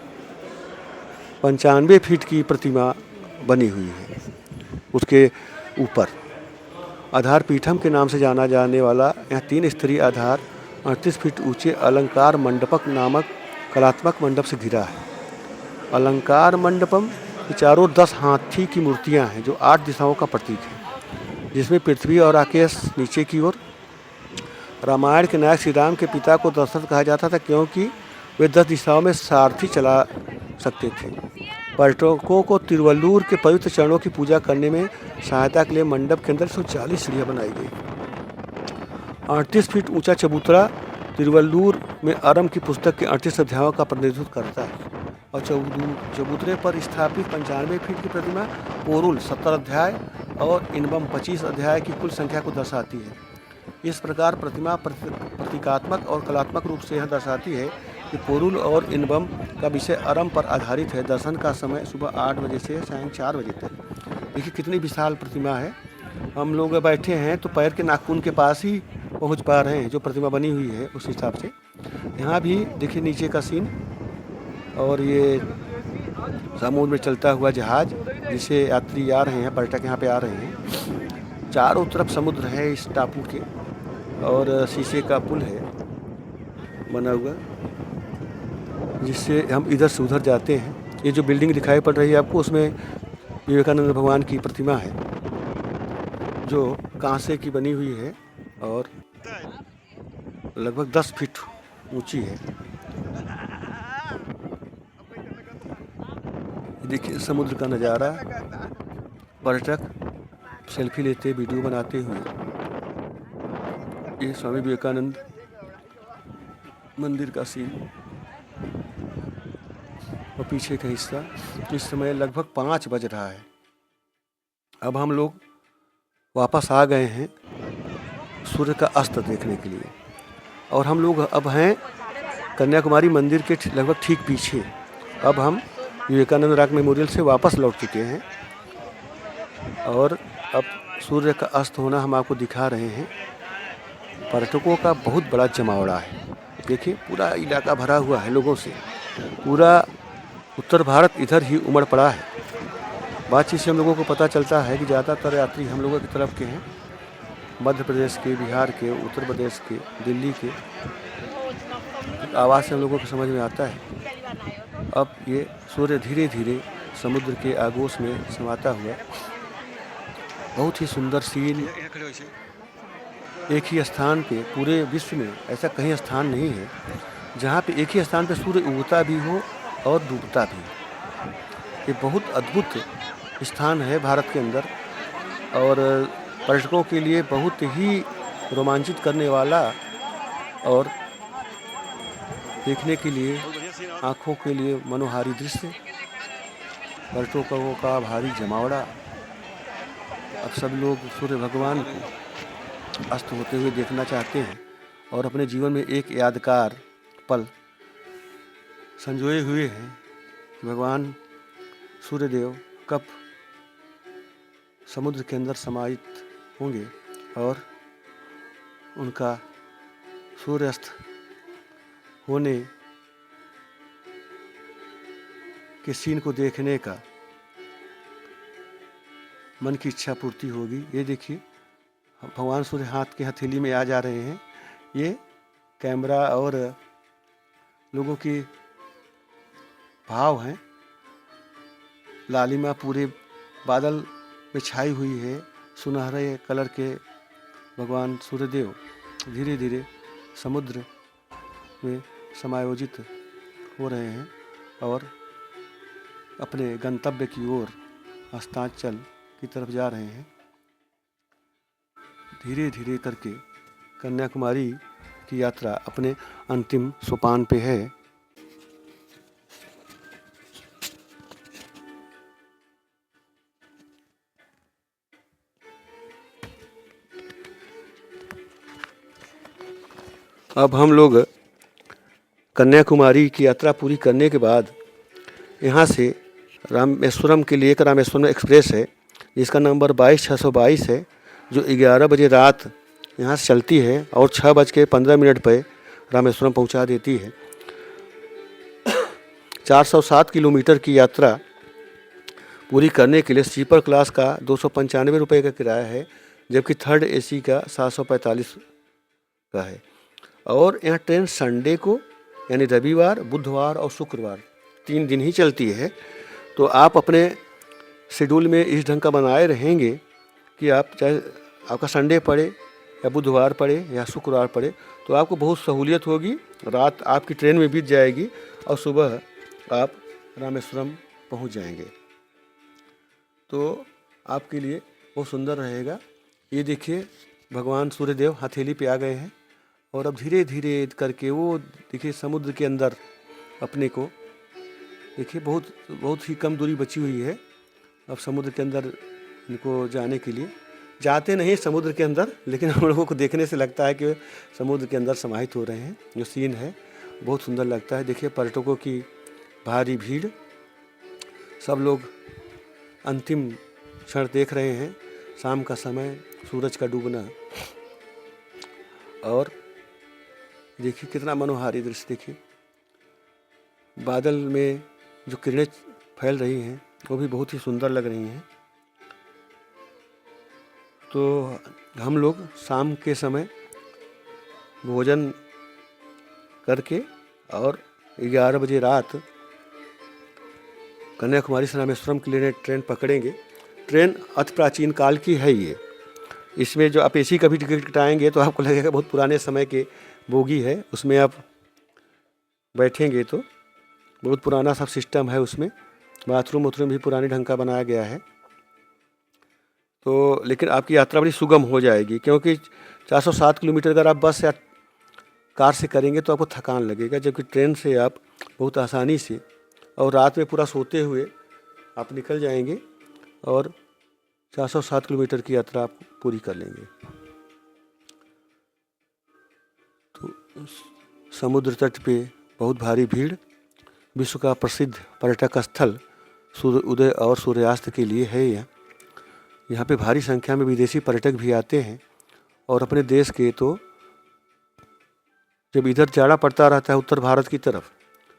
95 फीट की प्रतिमा बनी हुई है। उसके ऊपर आधार पीठम के नाम से जाना जाने वाला यह 3 स्तरीय आधार 38 फीट ऊंचे अलंकार मंडपक नामक कलात्मक मंडप से घिरा है। अलंकार मंडपम के चारों 10 हाथी की मूर्तियां हैं जो 8 दिशाओं का प्रतीक है, जिसमें पृथ्वी और आकाश नीचे की ओर। रामायण के नायक श्री राम के पिता को दशरथ कहा जाता था क्योंकि वे 10 दिशाओं में सारथी चला सकते थे। पर्यटकों को तिरुवल्लुवर के पवित्र चरणों की पूजा करने में सहायता के लिए मंडप के अंदर 140 सीढ़ियाँ बनाई गई। 38 फीट ऊंचा चबूतरा तिरुवल्लुवर में आरंभ की पुस्तक के 38 अध्यायों का प्रतिनिधित्व करता है और चबूतरे पर स्थापित 95 फीट की प्रतिमा पोरुल 70 अध्याय और इनबम 25 अध्याय की कुल संख्या को दर्शाती है। इस प्रकार प्रतिमा प्रतीकात्मक और कलात्मक रूप से यह दर्शाती है कि पोरुल और इनबम का विषय आरंभ पर आधारित है। दर्शन का समय सुबह 8 बजे से सायं 4 बजे तक। देखिए कितनी विशाल प्रतिमा है। हम लोग बैठे हैं तो पैर के नाखून के पास ही पहुंच पा रहे हैं जो प्रतिमा बनी हुई है उस हिसाब से। यहाँ भी देखिए नीचे का सीन और ये समुद्र में चलता हुआ जहाज जिसे यात्री आ रहे हैं, पर्यटक यहाँ पे आ रहे हैं। चारों तरफ समुद्र है इस टापू के और शीशे का पुल है बना हुआ जिससे हम इधर से उधर जाते हैं। ये जो बिल्डिंग दिखाई पड़ रही है आपको, उसमें विवेकानंद भगवान की प्रतिमा है जो कांसे की बनी हुई है और लगभग 10 फीट ऊंची है। देखिए समुद्र का नज़ारा, पर्यटक सेल्फी लेते, वीडियो बनाते हुए। ये स्वामी विवेकानंद मंदिर का सीन और पीछे का हिस्सा। इस समय लगभग 5 बज रहा है। अब हम लोग वापस आ गए हैं सूर्य का अस्त देखने के लिए और हम लोग अब हैं कन्याकुमारी मंदिर के लगभग ठीक पीछे। अब हम विवेकानंद रॉक मेमोरियल से वापस लौट चुके हैं और अब सूर्य का अस्त होना हम आपको दिखा रहे हैं। पर्यटकों का बहुत बड़ा जमावड़ा है। देखिए पूरा इलाका भरा हुआ है लोगों से। पूरा उत्तर भारत इधर ही उमड़ पड़ा है। बातचीत से हम लोगों को पता चलता है कि ज़्यादातर यात्री हम लोगों की तरफ के हैं, मध्य प्रदेश के, बिहार के, उत्तर प्रदेश के, दिल्ली के। आवाज़ से हम लोगों को समझ में आता है। अब ये सूर्य धीरे धीरे समुद्र के आगोश में समाता हुआ बहुत ही सुंदर सीन एक ही स्थान पे पूरे विश्व में ऐसा कहीं स्थान नहीं है जहाँ पे एक ही स्थान पे सूर्य उगता भी हो और डूबता भी। ये बहुत अद्भुत स्थान है भारत के अंदर और पर्यटकों के लिए बहुत ही रोमांचित करने वाला और देखने के लिए आँखों के लिए मनोहारी दृश्य, पर्यटकों का भारी जमावड़ा। अब सब लोग सूर्य भगवान को अस्त होते हुए देखना चाहते हैं और अपने जीवन में एक यादगार पल संजोए हुए हैं कि भगवान सूर्यदेव कब समुद्र के अंदर समाहित होंगे और उनका सूर्यास्त होने के सीन को देखने का मन की इच्छा पूर्ति होगी। ये देखिए भगवान सूर्य हाथ के हथेली में आ जा रहे हैं। ये कैमरा और लोगों की भाव हैं। लालिमा पूरे बादल में छाई हुई है। सुनहरे कलर के भगवान सूर्यदेव धीरे धीरे समुद्र में समायोजित हो रहे हैं और अपने गंतव्य की ओर अस्तांचल की तरफ जा रहे हैं। धीरे धीरे करके कन्याकुमारी की यात्रा अपने अंतिम सोपान पे है। अब हम लोग कन्याकुमारी की यात्रा पूरी करने के बाद यहाँ से रामेश्वरम के लिए एक रामेश्वरम एक्सप्रेस है जिसका नंबर 22,622 है जो 11 बजे रात यहाँ से चलती है और 6:15 पर रामेश्वरम पहुँचा देती है। 407 किलोमीटर की यात्रा पूरी करने के लिए स्लीपर क्लास का 295 रुपये का किराया है जबकि थर्ड एसी का 745 का है। और यहाँ ट्रेन संडे को यानी रविवार, बुधवार और शुक्रवार 3 दिन ही चलती है। तो आप अपने शेड्यूल में इस ढंग का बनाए रहेंगे कि आप चाहे आपका संडे पड़े या बुधवार पड़े या शुक्रवार पड़े तो आपको बहुत सहूलियत होगी। रात आपकी ट्रेन में बीत जाएगी और सुबह आप रामेश्वरम पहुंच जाएंगे। तो आपके लिए बहुत सुंदर रहेगा। ये देखिए भगवान सूर्यदेव हथेली पे आ गए हैं और अब धीरे धीरे करके वो देखिए समुद्र के अंदर अपने को देखिए बहुत ही कम दूरी बची हुई है अब समुद्र के अंदर इनको जाने के लिए। जाते नहीं समुद्र के अंदर लेकिन हम लोगों को देखने से लगता है कि समुद्र के अंदर समाहित हो रहे हैं। जो सीन है बहुत सुंदर लगता है। देखिए पर्यटकों की भारी भीड़, सब लोग अंतिम क्षण देख रहे हैं। शाम का समय, सूरज का डूबना और देखिए कितना मनोहारी दृश्य। देखिए बादल में जो किरणें फैल रही हैं वो भी बहुत ही सुंदर लग रही हैं। तो हम लोग शाम के समय भोजन करके और 11 बजे रात कन्याकुमारी से रामेश्वरम के लिए ट्रेन पकड़ेंगे। ट्रेन अति प्राचीन काल की है ये। इसमें जो आप एसी का भी टिकट कटाएंगे तो आपको लगेगा बहुत पुराने समय के बोगी है। उसमें आप बैठेंगे तो बहुत पुराना सब सिस्टम है उसमें। बाथरूम भी पुराने ढंग का बनाया गया है। तो लेकिन आपकी यात्रा बड़ी सुगम हो जाएगी क्योंकि 407 किलोमीटर अगर आप बस या कार से करेंगे तो आपको थकान लगेगा, जबकि ट्रेन से आप बहुत आसानी से और रात में पूरा सोते हुए आप निकल जाएंगे और 407 किलोमीटर की यात्रा आप पूरी कर लेंगे। तो समुद्र तट पे बहुत भारी भीड़। विश्व का प्रसिद्ध पर्यटक स्थल सूर्य उदय और सूर्यास्त के लिए है यह। यहाँ पे भारी संख्या में विदेशी पर्यटक भी आते हैं और अपने देश के तो जब इधर जाड़ा पड़ता रहता है उत्तर भारत की तरफ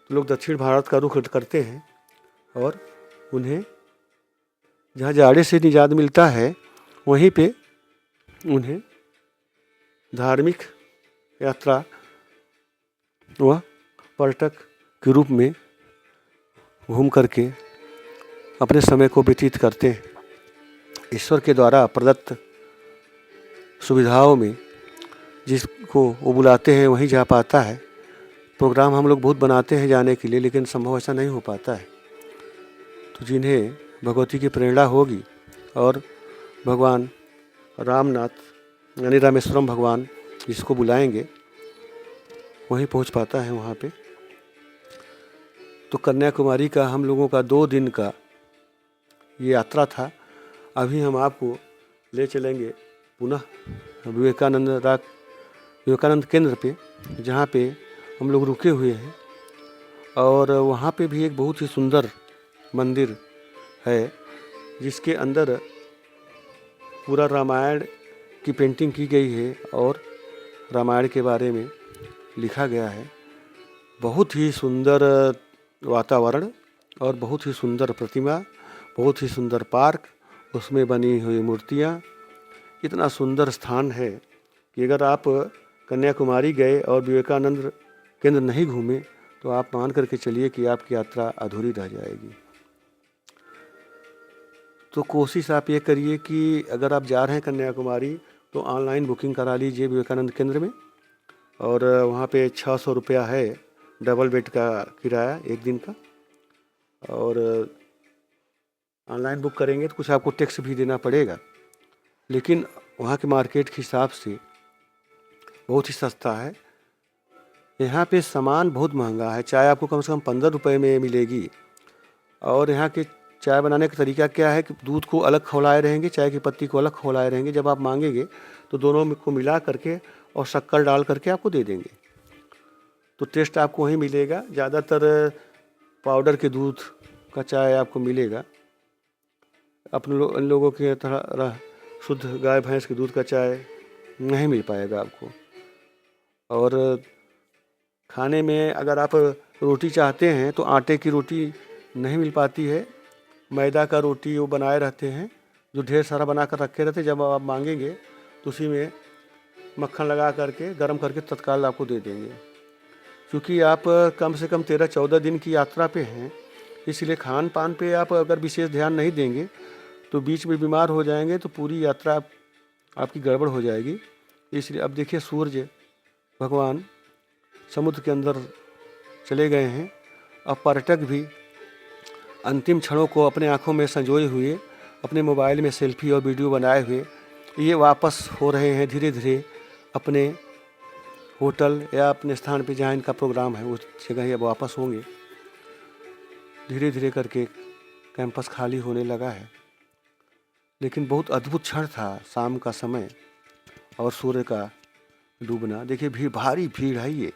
तो लोग दक्षिण भारत का रुख करते हैं और उन्हें जहाँ जाड़े से निजात मिलता है वहीं पे उन्हें धार्मिक यात्रा व पर्यटक के रूप में घूम करके अपने समय को व्यतीत करते हैं। ईश्वर के द्वारा प्रदत्त सुविधाओं में जिसको वो बुलाते हैं वहीं जा पाता है। प्रोग्राम हम लोग बहुत बनाते हैं जाने के लिए, लेकिन संभव ऐसा नहीं हो पाता है। तो जिन्हें भगवती की प्रेरणा होगी और भगवान रामनाथ यानी रामेश्वरम भगवान जिसको बुलाएंगे वहीं पहुंच पाता है वहाँ पे। तो कन्याकुमारी का हम लोगों का 2 दिन का ये यात्रा था। अभी हम आपको ले चलेंगे पुनः विवेकानंद केंद्र पे, जहाँ पे हम लोग रुके हुए हैं। और वहाँ पे भी एक बहुत ही सुंदर मंदिर है जिसके अंदर पूरा रामायण की पेंटिंग की गई है और रामायण के बारे में लिखा गया है। बहुत ही सुंदर वातावरण और बहुत ही सुंदर प्रतिमा, बहुत ही सुंदर पार्क, उसमें बनी हुई मूर्तियाँ। इतना सुंदर स्थान है कि अगर आप कन्याकुमारी गए और विवेकानंद केंद्र नहीं घूमे तो आप मान करके चलिए कि आपकी यात्रा अधूरी रह जाएगी। तो कोशिश आप ये करिए कि अगर आप जा रहे हैं कन्याकुमारी तो ऑनलाइन बुकिंग करा लीजिए विवेकानंद केंद्र में। और वहाँ पे 600 रुपया है डबल बेड का किराया 1 दिन का। और ऑनलाइन बुक करेंगे तो कुछ आपको टैक्स भी देना पड़ेगा, लेकिन वहाँ के मार्केट के हिसाब से बहुत ही सस्ता है। यहाँ पे सामान बहुत महंगा है। चाय आपको कम से कम 15 रुपये में मिलेगी। और यहाँ के चाय बनाने का तरीका क्या है कि दूध को अलग खौलाए रहेंगे, चाय की पत्ती को अलग खौलाए रहेंगे। जब आप मांगेंगे तो दोनों को मिला करके और शक्कर डाल करके आपको दे देंगे। तो टेस्ट आपको वहीं मिलेगा। ज़्यादातर पाउडर के दूध का चाय आपको मिलेगा। अपने इन लोगों के तरह शुद्ध गाय भैंस के दूध का चाय नहीं मिल पाएगा आपको। और खाने में अगर आप रोटी चाहते हैं तो आटे की रोटी नहीं मिल पाती है। मैदा का रोटी वो बनाए रहते हैं जो ढेर सारा बना कर रखे रहते हैं। जब आप मांगेंगे तो उसी में मक्खन लगा करके गर्म करके तत्काल आपको दे देंगे। क्योंकि आप कम से कम 13-14 दिन की यात्रा पे हैं, इसलिए खान पान पे आप अगर विशेष ध्यान नहीं देंगे तो बीच में बीमार हो जाएंगे तो पूरी यात्रा आपकी गड़बड़ हो जाएगी। इसलिए अब देखिए सूर्य भगवान समुद्र के अंदर चले गए हैं। अब पर्यटक भी अंतिम क्षणों को अपने आँखों में संजोए हुए, अपने मोबाइल में सेल्फी और वीडियो बनाए हुए ये वापस हो रहे हैं धीरे धीरे अपने होटल या अपने स्थान पे जहाँ इनका प्रोग्राम है उस जगह ही अब वापस होंगे। धीरे धीरे करके कैंपस खाली होने लगा है। लेकिन बहुत अद्भुत क्षण था शाम का समय और सूर्य का डूबना। देखिए भारी भीड़ है। ये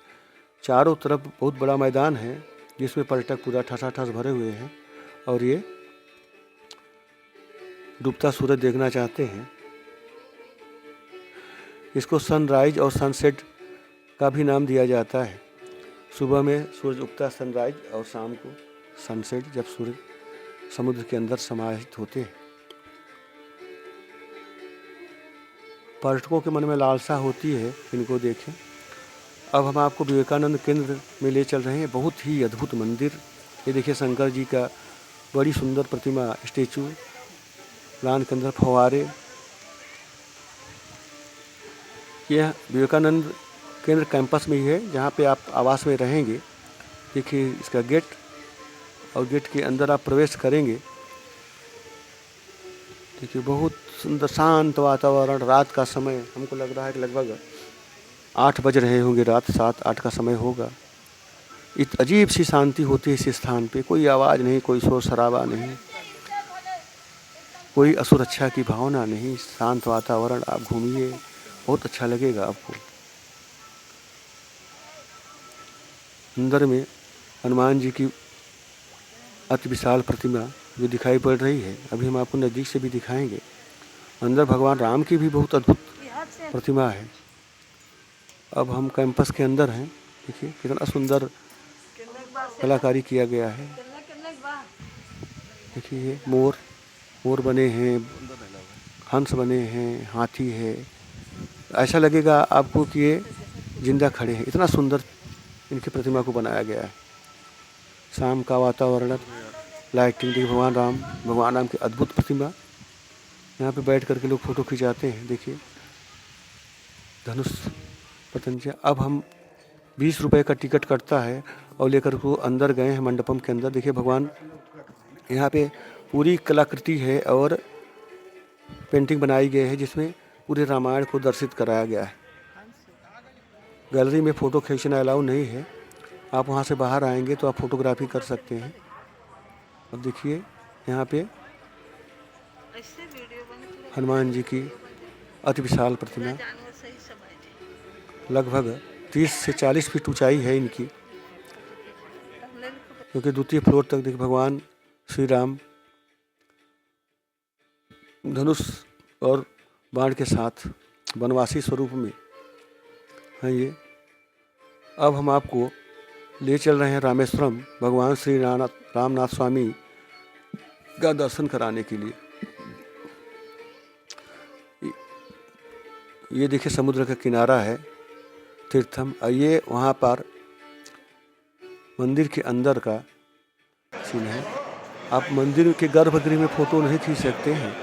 चारों तरफ बहुत बड़ा मैदान है जिसमें पर्यटक पूरा ठसाठस भरे हुए हैं और ये डूबता सूरज देखना चाहते हैं। इसको सनराइज और सनसेट का भी नाम दिया जाता है। सुबह में सूरज उगता सनराइज और शाम को सनसेट, जब सूरज समुद्र के अंदर समाहित होते हैं। पर्यटकों के मन में लालसा होती है इनको देखें। अब हम आपको विवेकानंद केंद्र में ले चल रहे हैं। बहुत ही अद्भुत मंदिर। ये देखिए शंकर जी का बड़ी सुंदर प्रतिमा, स्टेचू, लान के अंदर फव्वारे। यह विवेकानंद केंद्र कैंपस में ही है जहाँ पे आप आवास में रहेंगे। देखिए इसका गेट, और गेट के अंदर आप प्रवेश करेंगे। देखिए बहुत सुंदर शांत वातावरण। रात का समय हमको लग रहा है कि लगभग 8 बज रहे होंगे, रात 7-8 का समय होगा। एक अजीब सी शांति होती है इस स्थान पे। कोई आवाज़ नहीं, कोई शोर शराबा नहीं, कोई असुरक्षा की भावना नहीं। शांत वातावरण। आप घूमिए, बहुत अच्छा लगेगा आपको। अंदर में हनुमान जी की अति विशाल प्रतिमा जो दिखाई पड़ रही है, अभी हम आपको नज़दीक से भी दिखाएंगे। अंदर भगवान राम की भी बहुत अद्भुत प्रतिमा है। अब हम कैंपस के अंदर हैं। देखिए कितना सुंदर कलाकारी किया गया है। देखिए ये मोर बने हैं, हंस बने हैं, हाथी है। ऐसा लगेगा आपको कि ये जिंदा खड़े हैं। इतना सुंदर इनकी प्रतिमा को बनाया गया है। शाम का वातावरण, लाइटिंग, देखिए भगवान राम की अद्भुत प्रतिमा। यहाँ पे बैठ करके लोग फ़ोटो खिंचाते हैं। देखिए धनुष पतंजलि। अब हम 20 रुपये का टिकट कटता है और लेकर को अंदर गए हैं मंडपम के अंदर। देखिए भगवान यहाँ पे पूरी कलाकृति है और पेंटिंग बनाई गई है जिसमें पूरे रामायण को दर्शित कराया गया है। गैलरी में फ़ोटो खींचना अलाउ नहीं है। आप वहाँ से बाहर आएंगे तो आप फोटोग्राफी कर सकते हैं। अब देखिए यहाँ पे हनुमान जी की अति विशाल प्रतिमा, लगभग 30 से 40 फीट ऊंचाई है इनकी, क्योंकि द्वितीय फ्लोर तक देखिए भगवान श्री राम धनुष और बाण के साथ वनवासी स्वरूप में हैं ये। अब हम आपको ले चल रहे हैं रामेश्वरम भगवान श्री रामनाथ स्वामी का दर्शन कराने के लिए। ये देखिए समुद्र का किनारा है तीर्थम। ये वहाँ पर मंदिर के अंदर का सीन है। आप मंदिर के गर्भगृह में फ़ोटो नहीं खींच सकते हैं,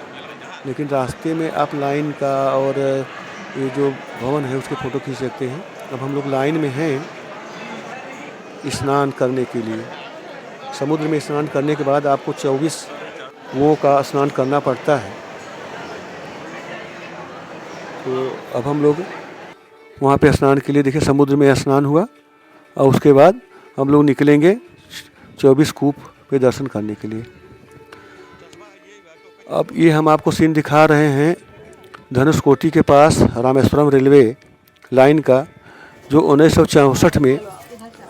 लेकिन रास्ते में आप लाइन का और ये जो भवन है उसके फ़ोटो खींच सकते हैं। अब हम लोग लाइन में हैं स्नान करने के लिए। समुद्र में स्नान करने के बाद आपको 24 कुओं का स्नान करना पड़ता है। तो अब हम लोग वहाँ पे स्नान के लिए, देखिए समुद्र में स्नान हुआ और उसके बाद हम लोग निकलेंगे 24 कूप पे दर्शन करने के लिए। अब ये हम आपको सीन दिखा रहे हैं धनुषकोटी के पास रामेश्वरम रेलवे लाइन का, जो 1964 में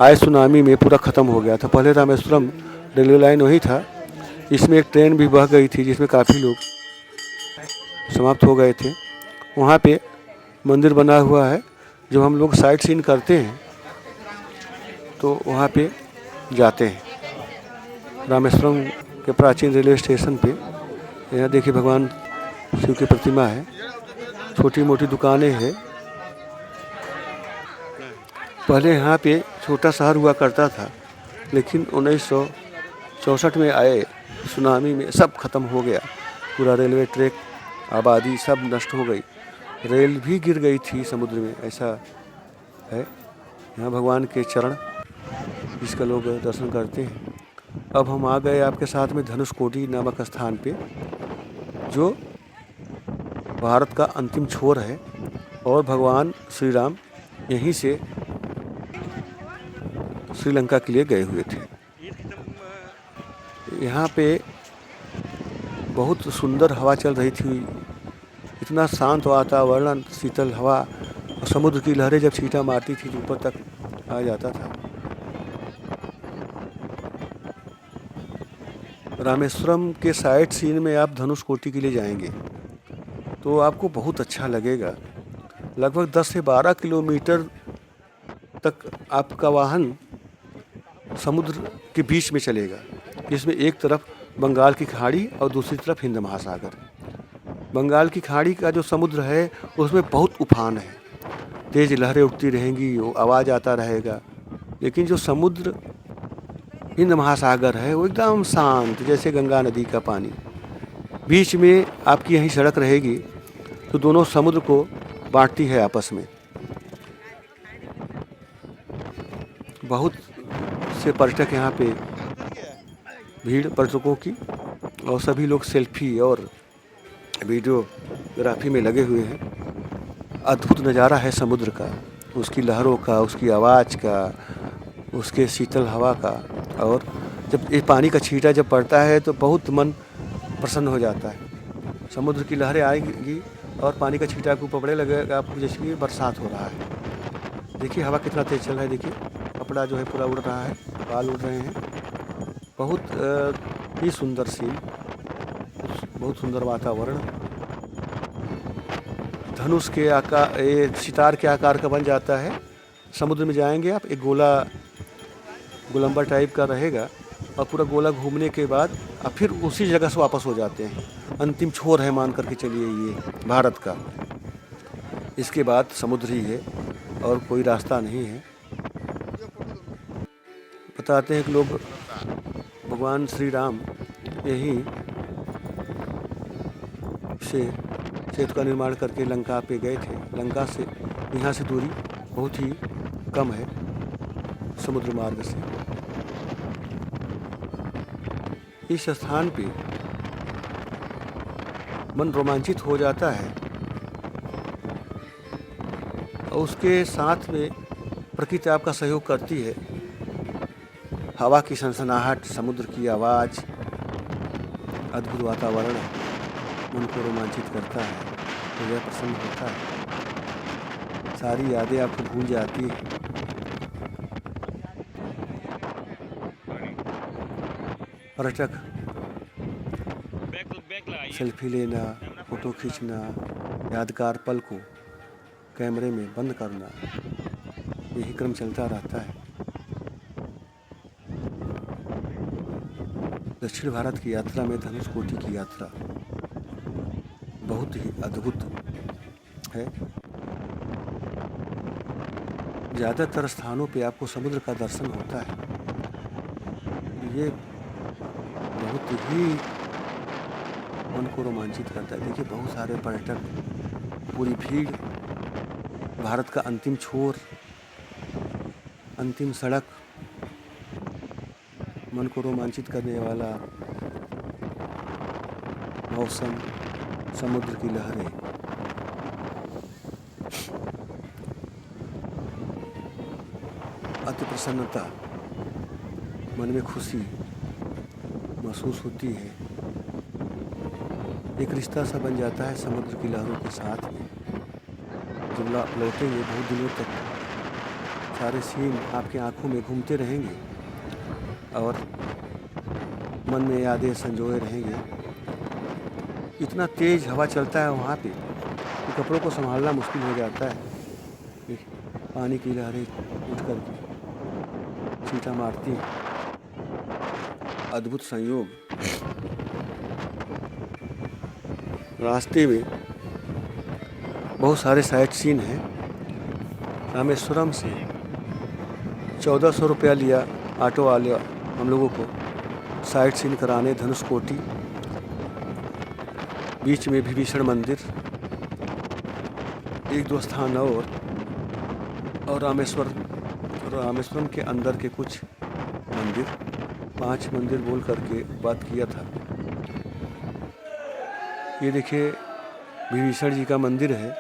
आए सुनामी में पूरा ख़त्म हो गया था। पहले रामेश्वरम रेलवे लाइन वही था। इसमें एक ट्रेन भी बह गई थी जिसमें काफ़ी लोग समाप्त हो गए थे। वहाँ पे मंदिर बना हुआ है। जब हम लोग साइट सीन करते हैं तो वहाँ पे जाते हैं रामेश्वरम के प्राचीन रेलवे स्टेशन पे। यहाँ देखिए भगवान शिव की प्रतिमा है, छोटी मोटी दुकानें हैं। पहले यहाँ पे छोटा शहर हुआ करता था, लेकिन 1964 में आए सुनामी में सब खत्म हो गया। पूरा रेलवे ट्रैक, आबादी सब नष्ट हो गई। रेल भी गिर गई थी समुद्र में, ऐसा है। यहाँ भगवान के चरण जिसका लोग दर्शन करते हैं। अब हम आ गए आपके साथ में धनुषकोटी नामक स्थान पे, जो भारत का अंतिम छोर है और भगवान श्री राम यहीं से श्रीलंका के लिए गए हुए थे। यहाँ पे बहुत सुंदर हवा चल रही थी, इतना शांत वातावरण, शीतल हवा, और समुद्र की लहरें जब छींटा मारती थी तो ऊपर तक आ जाता था। रामेश्वरम के साइट सीन में आप धनुषकोटी के लिए जाएंगे तो आपको बहुत अच्छा लगेगा। लगभग 10 से 12 किलोमीटर तक आपका वाहन समुद्र के बीच में चलेगा, जिसमें एक तरफ बंगाल की खाड़ी और दूसरी तरफ हिंद महासागर। बंगाल की खाड़ी का जो समुद्र है उसमें बहुत उफान है, तेज़ लहरें उठती रहेंगी, वो आवाज़ आता रहेगा। लेकिन जो समुद्र हिंद महासागर है वो एकदम शांत, जैसे गंगा नदी का पानी। बीच में आपकी यहीं सड़क रहेगी तो दोनों समुद्र को बांटती है आपस में। बहुत से पर्यटक यहाँ पे भीड़ पर्यटकों की, और सभी लोग सेल्फी और वीडियोग्राफी में लगे हुए हैं। अद्भुत नज़ारा है समुद्र का, उसकी लहरों का, उसकी आवाज़ का, उसके शीतल हवा का। और जब ये पानी का छींटा जब पड़ता है तो बहुत मन प्रसन्न हो जाता है। समुद्र की लहरें आएगी और पानी का छींटा को पकड़े लगेगा आपको, जैसे कि बरसात हो रहा है। देखिए हवा कितना तेज चल रहा है, देखिए कपड़ा जो है पूरा उड़ रहा है, बाल उड़ रहे हैं। बहुत ही सुंदर सीन, बहुत सुंदर वातावरण। धनुष के आकार, ये सितार के आकार का बन जाता है। समुद्र में जाएंगे आप, एक गोलंबर टाइप का रहेगा और पूरा गोला घूमने के बाद अब फिर उसी जगह से वापस हो जाते हैं। अंतिम छोर है मान करके चलिए ये भारत का। इसके बाद समुद्र ही है और कोई रास्ता नहीं है। बताते हैं कि लोग भगवान श्री राम यहीं से सेतु का निर्माण करके लंका पे गए थे। लंका से यहाँ से दूरी बहुत ही कम है समुद्र मार्ग से। इस स्थान पे मन रोमांचित हो जाता है और उसके साथ में प्रकृति आपका सहयोग करती है। हवा की सनसनाहट, समुद्र की आवाज़, अद्भुत वातावरण मन को रोमांचित करता है, हृदय प्रसन्न होता है, सारी यादें आपको भूल जाती हैं। पर्यटक सेल्फी लेना, फोटो खींचना, यादगार पल को कैमरे में बंद करना, यही क्रम चलता रहता है। दक्षिण भारत की यात्रा में धनुषकोटी की यात्रा बहुत ही अद्भुत है। ज़्यादातर स्थानों पे आपको समुद्र का दर्शन होता है। ये बहुत ही मन को रोमांचित करता है। देखिए बहुत सारे पर्यटक, पूरी भीड़, भारत का अंतिम छोर, अंतिम सड़क, मन को रोमांचित करने वाला मौसम, समुद्र की लहरें, अति प्रसन्नता, मन में खुशी महसूस होती है। एक रिश्ता सा बन जाता है समुद्र की लहरों के साथ में। जब लौटेंगे बहुत दिनों तक सारे सीन आपकी आंखों में घूमते रहेंगे और मन में यादें संजोए रहेंगे। इतना तेज़ हवा चलता है वहाँ पे कि कपड़ों को संभालना मुश्किल हो जाता है। पानी की लहरें उठ कर के छींटा मारती हैं। अद्भुत संयोग। रास्ते में बहुत सारे साइट सीन हैं। रामेश्वरम से 1400 रुपया लिया ऑटो वाले हम लोगों को साइट सीन कराने धनुषकोटी, बीच में विभीषण मंदिर, एक दो स्थान और रामेश्वरम के अंदर के कुछ मंदिर, 5 मंदिर बोल करके बात किया था। ये देखिए विभीषण जी का मंदिर है।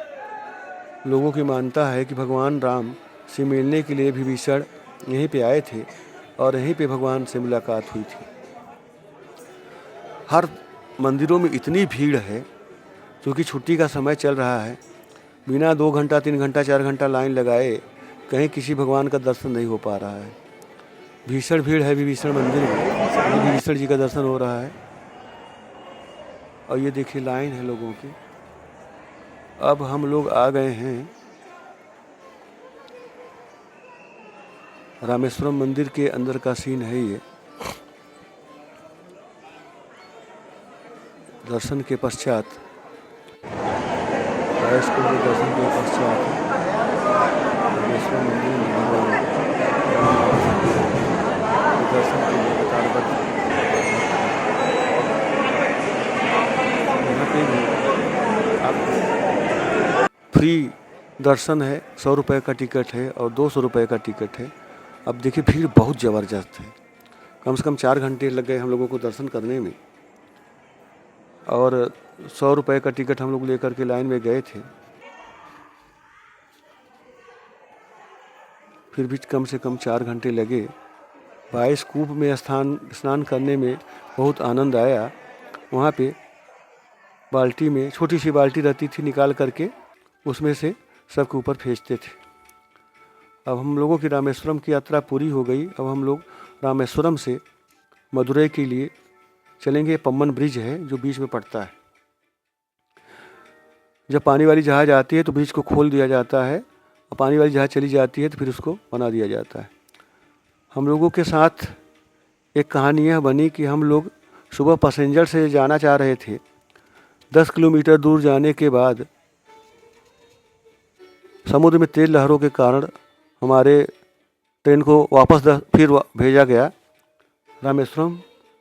लोगों की मानता है कि भगवान राम से मिलने के लिए विभीषण यहीं पे आए थे और यहीं पे भगवान से मुलाकात हुई थी। हर मंदिरों में इतनी भीड़ है क्योंकि छुट्टी का समय चल रहा है। बिना 2 घंटा 3 घंटा 4 घंटा लाइन लगाए कहीं किसी भगवान का दर्शन नहीं हो पा रहा है। भीषण भीड़ है विभीषण मंदिर में, विभीषण जी का दर्शन हो रहा है। और ये देखिए लाइन है लोगों की। अब हम लोग आ गए हैं रामेश्वरम मंदिर के अंदर का सीन है ये। दर्शन के पश्चात रामेश्वरम के दर्शन के पश्चात रामेश्वरम मंदिर में भगवान दर्शन के लिए कतारबद्ध। यहाँ पे भी आपको फ्री दर्शन है, 100 रुपये का टिकट है और 200 रुपये का टिकट है। अब देखिए भीड़ बहुत ज़बरदस्त है। कम से कम 4 घंटे लग गए हम लोगों को दर्शन करने में और 100 रुपये का टिकट हम लोग लेकर के लाइन में गए थे। फिर भी कम से कम 4 घंटे लगे। 22 कूप में स्नान करने में बहुत आनंद आया। वहाँ पे बाल्टी में छोटी सी बाल्टी रहती थी, निकाल करके उसमें से सबके ऊपर फेंचते थे। अब हम लोगों की रामेश्वरम की यात्रा पूरी हो गई। अब हम लोग रामेश्वरम से मदुरई के लिए चलेंगे। पम्बन ब्रिज है जो बीच में पड़ता है। जब पानी वाली जहाज़ आती है तो ब्रिज को खोल दिया जाता है और पानी वाली जहाज़ चली जाती है तो फिर उसको बना दिया जाता है। हम लोगों के साथ एक कहानी यह बनी कि हम लोग सुबह पैसेंजर से जाना चाह रहे थे। 10 किलोमीटर दूर जाने के बाद समुद्र में तेज लहरों के कारण हमारे ट्रेन को वापस फिर भेजा गया रामेश्वरम।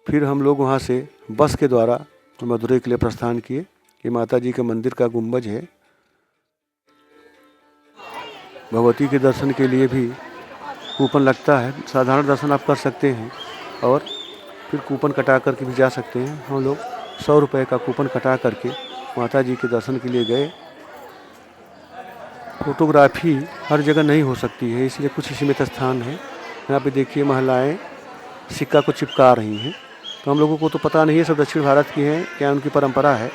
फिर हम लोग वहाँ से बस के द्वारा मदुरई के लिए प्रस्थान किए। कि माता जी के मंदिर का गुंबज है। भगवती के दर्शन के लिए भी कूपन लगता है। साधारण दर्शन आप कर सकते हैं और फिर कूपन कटा करके भी जा सकते हैं। हम लोग 100 रुपये का कूपन कटा करके माता जी के दर्शन के लिए गए। फोटोग्राफी हर जगह नहीं हो सकती है, इसलिए कुछ सीमित स्थान है। यहाँ पे देखिए महिलाएं सिक्का को चिपका रही हैं। तो हम लोगों को तो पता नहीं है, सब दक्षिण भारत की हैं, क्या उनकी परंपरा है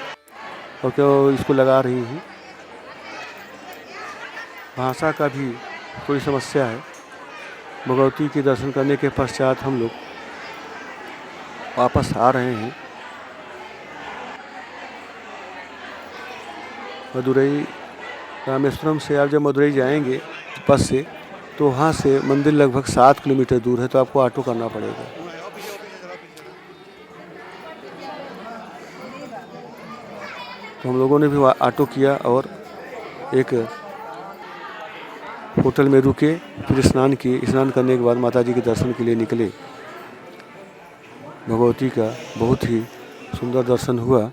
और क्या इसको लगा रही हैं। भाषा का भी थोड़ी समस्या है। भगवती के दर्शन करने के पश्चात हम लोग वापस आ रहे हैं। मदुरई रामेश्वरम से आप जब मदुरई जाएंगे बस से, तो वहाँ से मंदिर लगभग 7 किलोमीटर दूर है, तो आपको ऑटो करना पड़ेगा। तो हम लोगों ने भी ऑटो किया और एक होटल में रुके, फिर स्नान किए। स्नान करने के बाद माता जी के दर्शन के लिए निकले। भगवती का बहुत ही सुंदर दर्शन हुआ।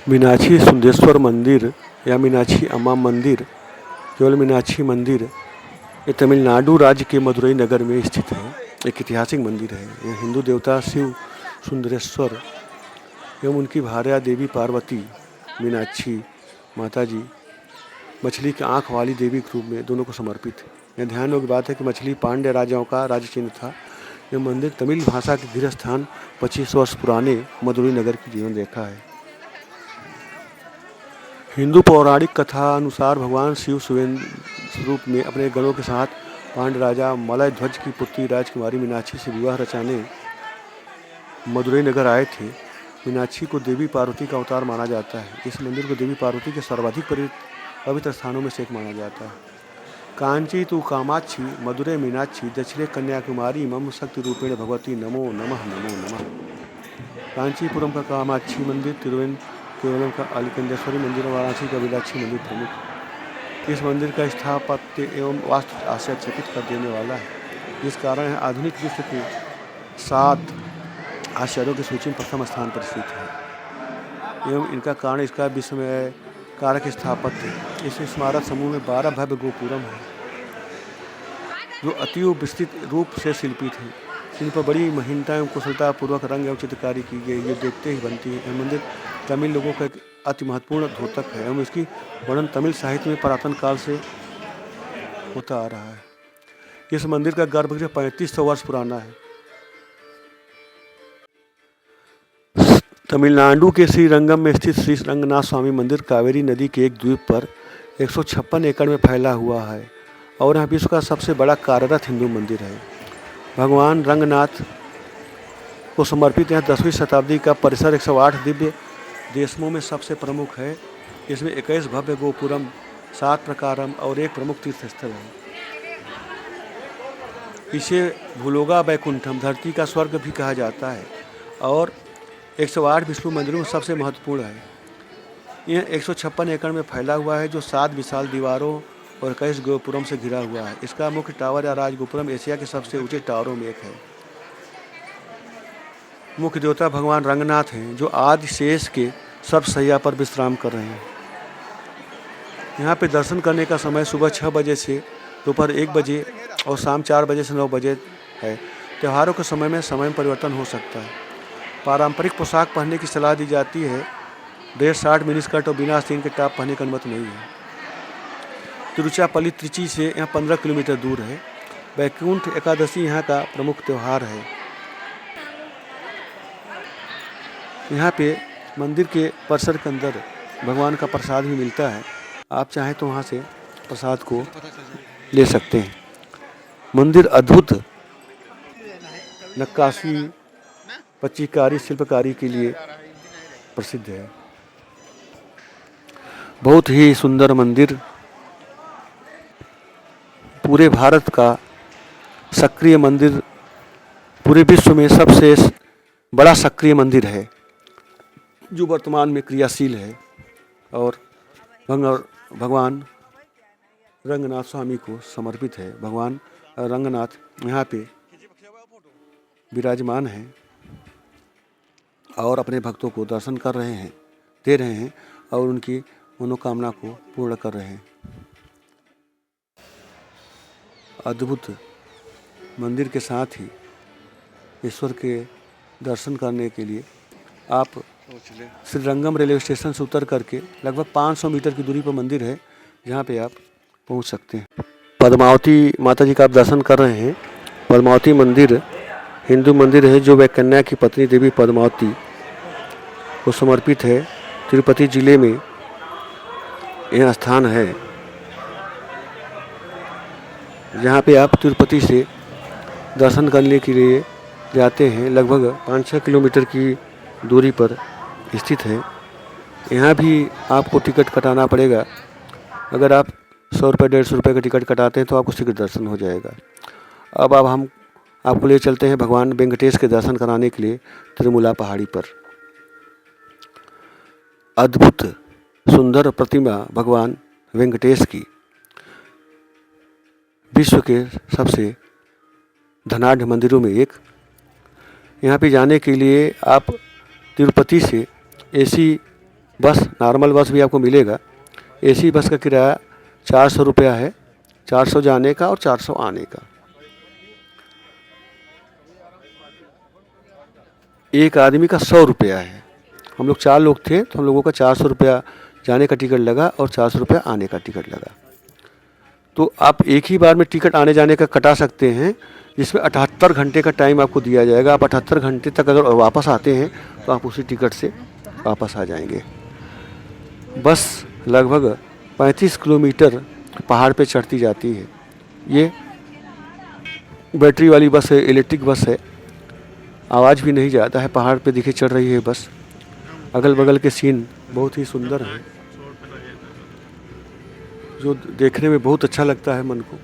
मीनाक्षी सुंदेश्वर मंदिर या मीनाक्षी अम्मा मंदिर, केवल मीनाक्षी मंदिर, ये तमिलनाडु राज्य के मदुरई नगर में स्थित है। एक ऐतिहासिक मंदिर है। यह हिंदू देवता शिव सुंदरेश्वर एवं उनकी भार्या देवी पार्वती मीनाक्षी माता जी मछली की आँख वाली देवी के रूप में दोनों को समर्पित है। यह ध्यान योग्य बात है कि मछली पांड्य राजाओं का राज्य चिन्ह था। यह मंदिर तमिल भाषा के गृह स्थान 25 वर्ष पुराने मदुरई नगर की जीवन रेखा है। हिंदू पौराणिक कथा अनुसार भगवान शिव सुवेंद्र रूप में अपने गणों के साथ पांड्य राजा मलय ध्वज की पुत्री राजकुमारी मीनाक्षी से विवाह रचाने मदुरई नगर आए थे। मीनाक्षी को देवी पार्वती का अवतार माना जाता है। इस मंदिर को देवी पार्वती के सर्वाधिक पवित्र स्थानों में से एक माना जाता है। कांची तु कामाक्षी मधुरे मीनाक्षी दक्षिणे कन्याकुमारी मम शक्ति रूपेण भगवती नमो नमः नमो नमः। कांचीपुरम का कामाक्षी मंदिर, तिरुवनंतपुरम का अलिकंदेश्वरी मंदिर और वाराणसी का मीनाक्षी मंदिर प्रमुख। इस मंदिर का स्थापत्य एवं वास्तु आश्चर्यचकित कर देने वाला है। इस कारण है आधुनिक विश्व के 7 आश्चर्यों की सूची में प्रथम स्थान पर स्थित है। एवं इनका कारण इसका विस्मय कारक स्थापत्य। इस स्मारक समूह में 12 भव्य गोपुरम है जो अतीव विस्तृत रूप से शिल्पित हैं। इन पर बड़ी महीनता एवं कुशलता पूर्वक रंग एवं चित्रकारी की गई, ये देखते ही बनती है। यह मंदिर तमिल लोगों का एक अति महत्वपूर्ण द्योतक है एवं इसकी वर्णन तमिल साहित्य में पुरातन काल से होता आ रहा है। इस मंदिर का गर्भगृह 3500 वर्ष पुराना है। तमिलनाडु के श्रीरंगम में स्थित श्री रंगनाथ स्वामी मंदिर कावेरी नदी के एक द्वीप पर 156 एकड़ में फैला हुआ है और यह विश्व का सबसे बड़ा कार्यरत हिंदू मंदिर है। भगवान रंगनाथ को समर्पित यह 10वीं शताब्दी का परिसर 108 दिव्य देशमों में सबसे प्रमुख है। इसमें 21 भव्य गोपुरम, 7 प्रकारम और 1 प्रमुख तीर्थस्थल है। इसे भूलोगा वैकुंठम, धरती का स्वर्ग भी कहा जाता है और 108 विष्णु मंदिरों में सबसे महत्वपूर्ण है। यह 156 एकड़ में फैला हुआ है जो 7 विशाल दीवारों और 21 गोपुरम से घिरा हुआ है। इसका मुख्य टावर या राजगोपुरम एशिया के सबसे ऊंचे टावरों में एक है। मुख्य देवता भगवान रंगनाथ हैं जो आदि शेष के सब सैया पर विश्राम कर रहे हैं। यहाँ पे दर्शन करने का समय सुबह 6 बजे से दोपहर 1 बजे और शाम 4 बजे से 9 बजे है। त्योहारों के समय में परिवर्तन हो सकता है। पारंपरिक पोशाक पहनने की सलाह दी जाती है। ड्रेस शर्ट, मिनी स्कर्ट और बिना आस्तीन के टॉप पहनने की अनुमति नहीं है। तिरुचिरापल्ली त्रिची से यहाँ 15 किलोमीटर दूर है। वैकुंठ एकादशी यहाँ का प्रमुख त्यौहार है। यहाँ पे मंदिर के परिसर के अंदर भगवान का प्रसाद भी मिलता है। आप चाहें तो वहाँ से प्रसाद को ले सकते हैं। मंदिर अद्भुत नक्काशी, पच्चीकारी, शिल्पकारी के लिए प्रसिद्ध है। बहुत ही सुंदर मंदिर, पूरे भारत का सक्रिय मंदिर, पूरे विश्व में सबसे बड़ा सक्रिय मंदिर है जो वर्तमान में क्रियाशील है और भगवान रंगनाथ स्वामी को समर्पित है। भगवान रंगनाथ यहाँ पे विराजमान हैं और अपने भक्तों को दर्शन कर रहे हैं, दे रहे हैं और उनकी मनोकामना को पूर्ण कर रहे हैं। अद्भुत मंदिर के साथ ही ईश्वर के दर्शन करने के लिए आप श्रीरंगम रेलवे स्टेशन से उतर करके लगभग 500 मीटर की दूरी पर मंदिर है, जहाँ पे आप पहुँच सकते हैं। पद्मावती माता जी का आप दर्शन कर रहे हैं। पद्मावती मंदिर हिंदू मंदिर है जो वैकन्या की पत्नी देवी पद्मावती को समर्पित है। तिरुपति जिले में यह स्थान है, जहाँ पे आप तिरुपति से दर्शन करने के लिए जाते हैं। लगभग 5-6 किलोमीटर की दूरी पर स्थित है। यहाँ भी आपको टिकट कटाना पड़ेगा। अगर आप 100 रुपये 150 रुपये का टिकट कटाते हैं तो आपको शीघ्र दर्शन हो जाएगा। अब हम आपको ले चलते हैं भगवान वेंकटेश के दर्शन कराने के लिए तिरुमला पहाड़ी पर। अद्भुत सुंदर प्रतिमा भगवान वेंकटेश की विश्व के सबसे धनाढ्य मंदिरों में एक। यहाँ पे जाने के लिए आप तिरुपति से एसी बस, नॉर्मल बस भी आपको मिलेगा। एसी बस का किराया 400 रुपया है, 400 जाने का और 400 आने का। एक आदमी का 100 रुपया है। हम लोग 4 लोग थे तो हम लोगों का 400 रुपया जाने का टिकट लगा और 400 रुपया आने का टिकट लगा। तो आप एक ही बार में टिकट आने जाने का कटा सकते हैं, जिसमें 78 घंटे का टाइम आपको दिया जाएगा। आप 78 घंटे तक अगर वापस आते हैं तो आप उसी टिकट से वापस आ जाएंगे। बस लगभग 35 किलोमीटर पहाड़ पे चढ़ती जाती है। ये बैटरी वाली बस है, इलेक्ट्रिक बस है। आवाज़ भी नहीं जाता है। पहाड़ पे दिखे चढ़ रही है बस। अगल बगल के सीन बहुत ही सुंदर हैं, जो देखने में बहुत अच्छा लगता है मन को।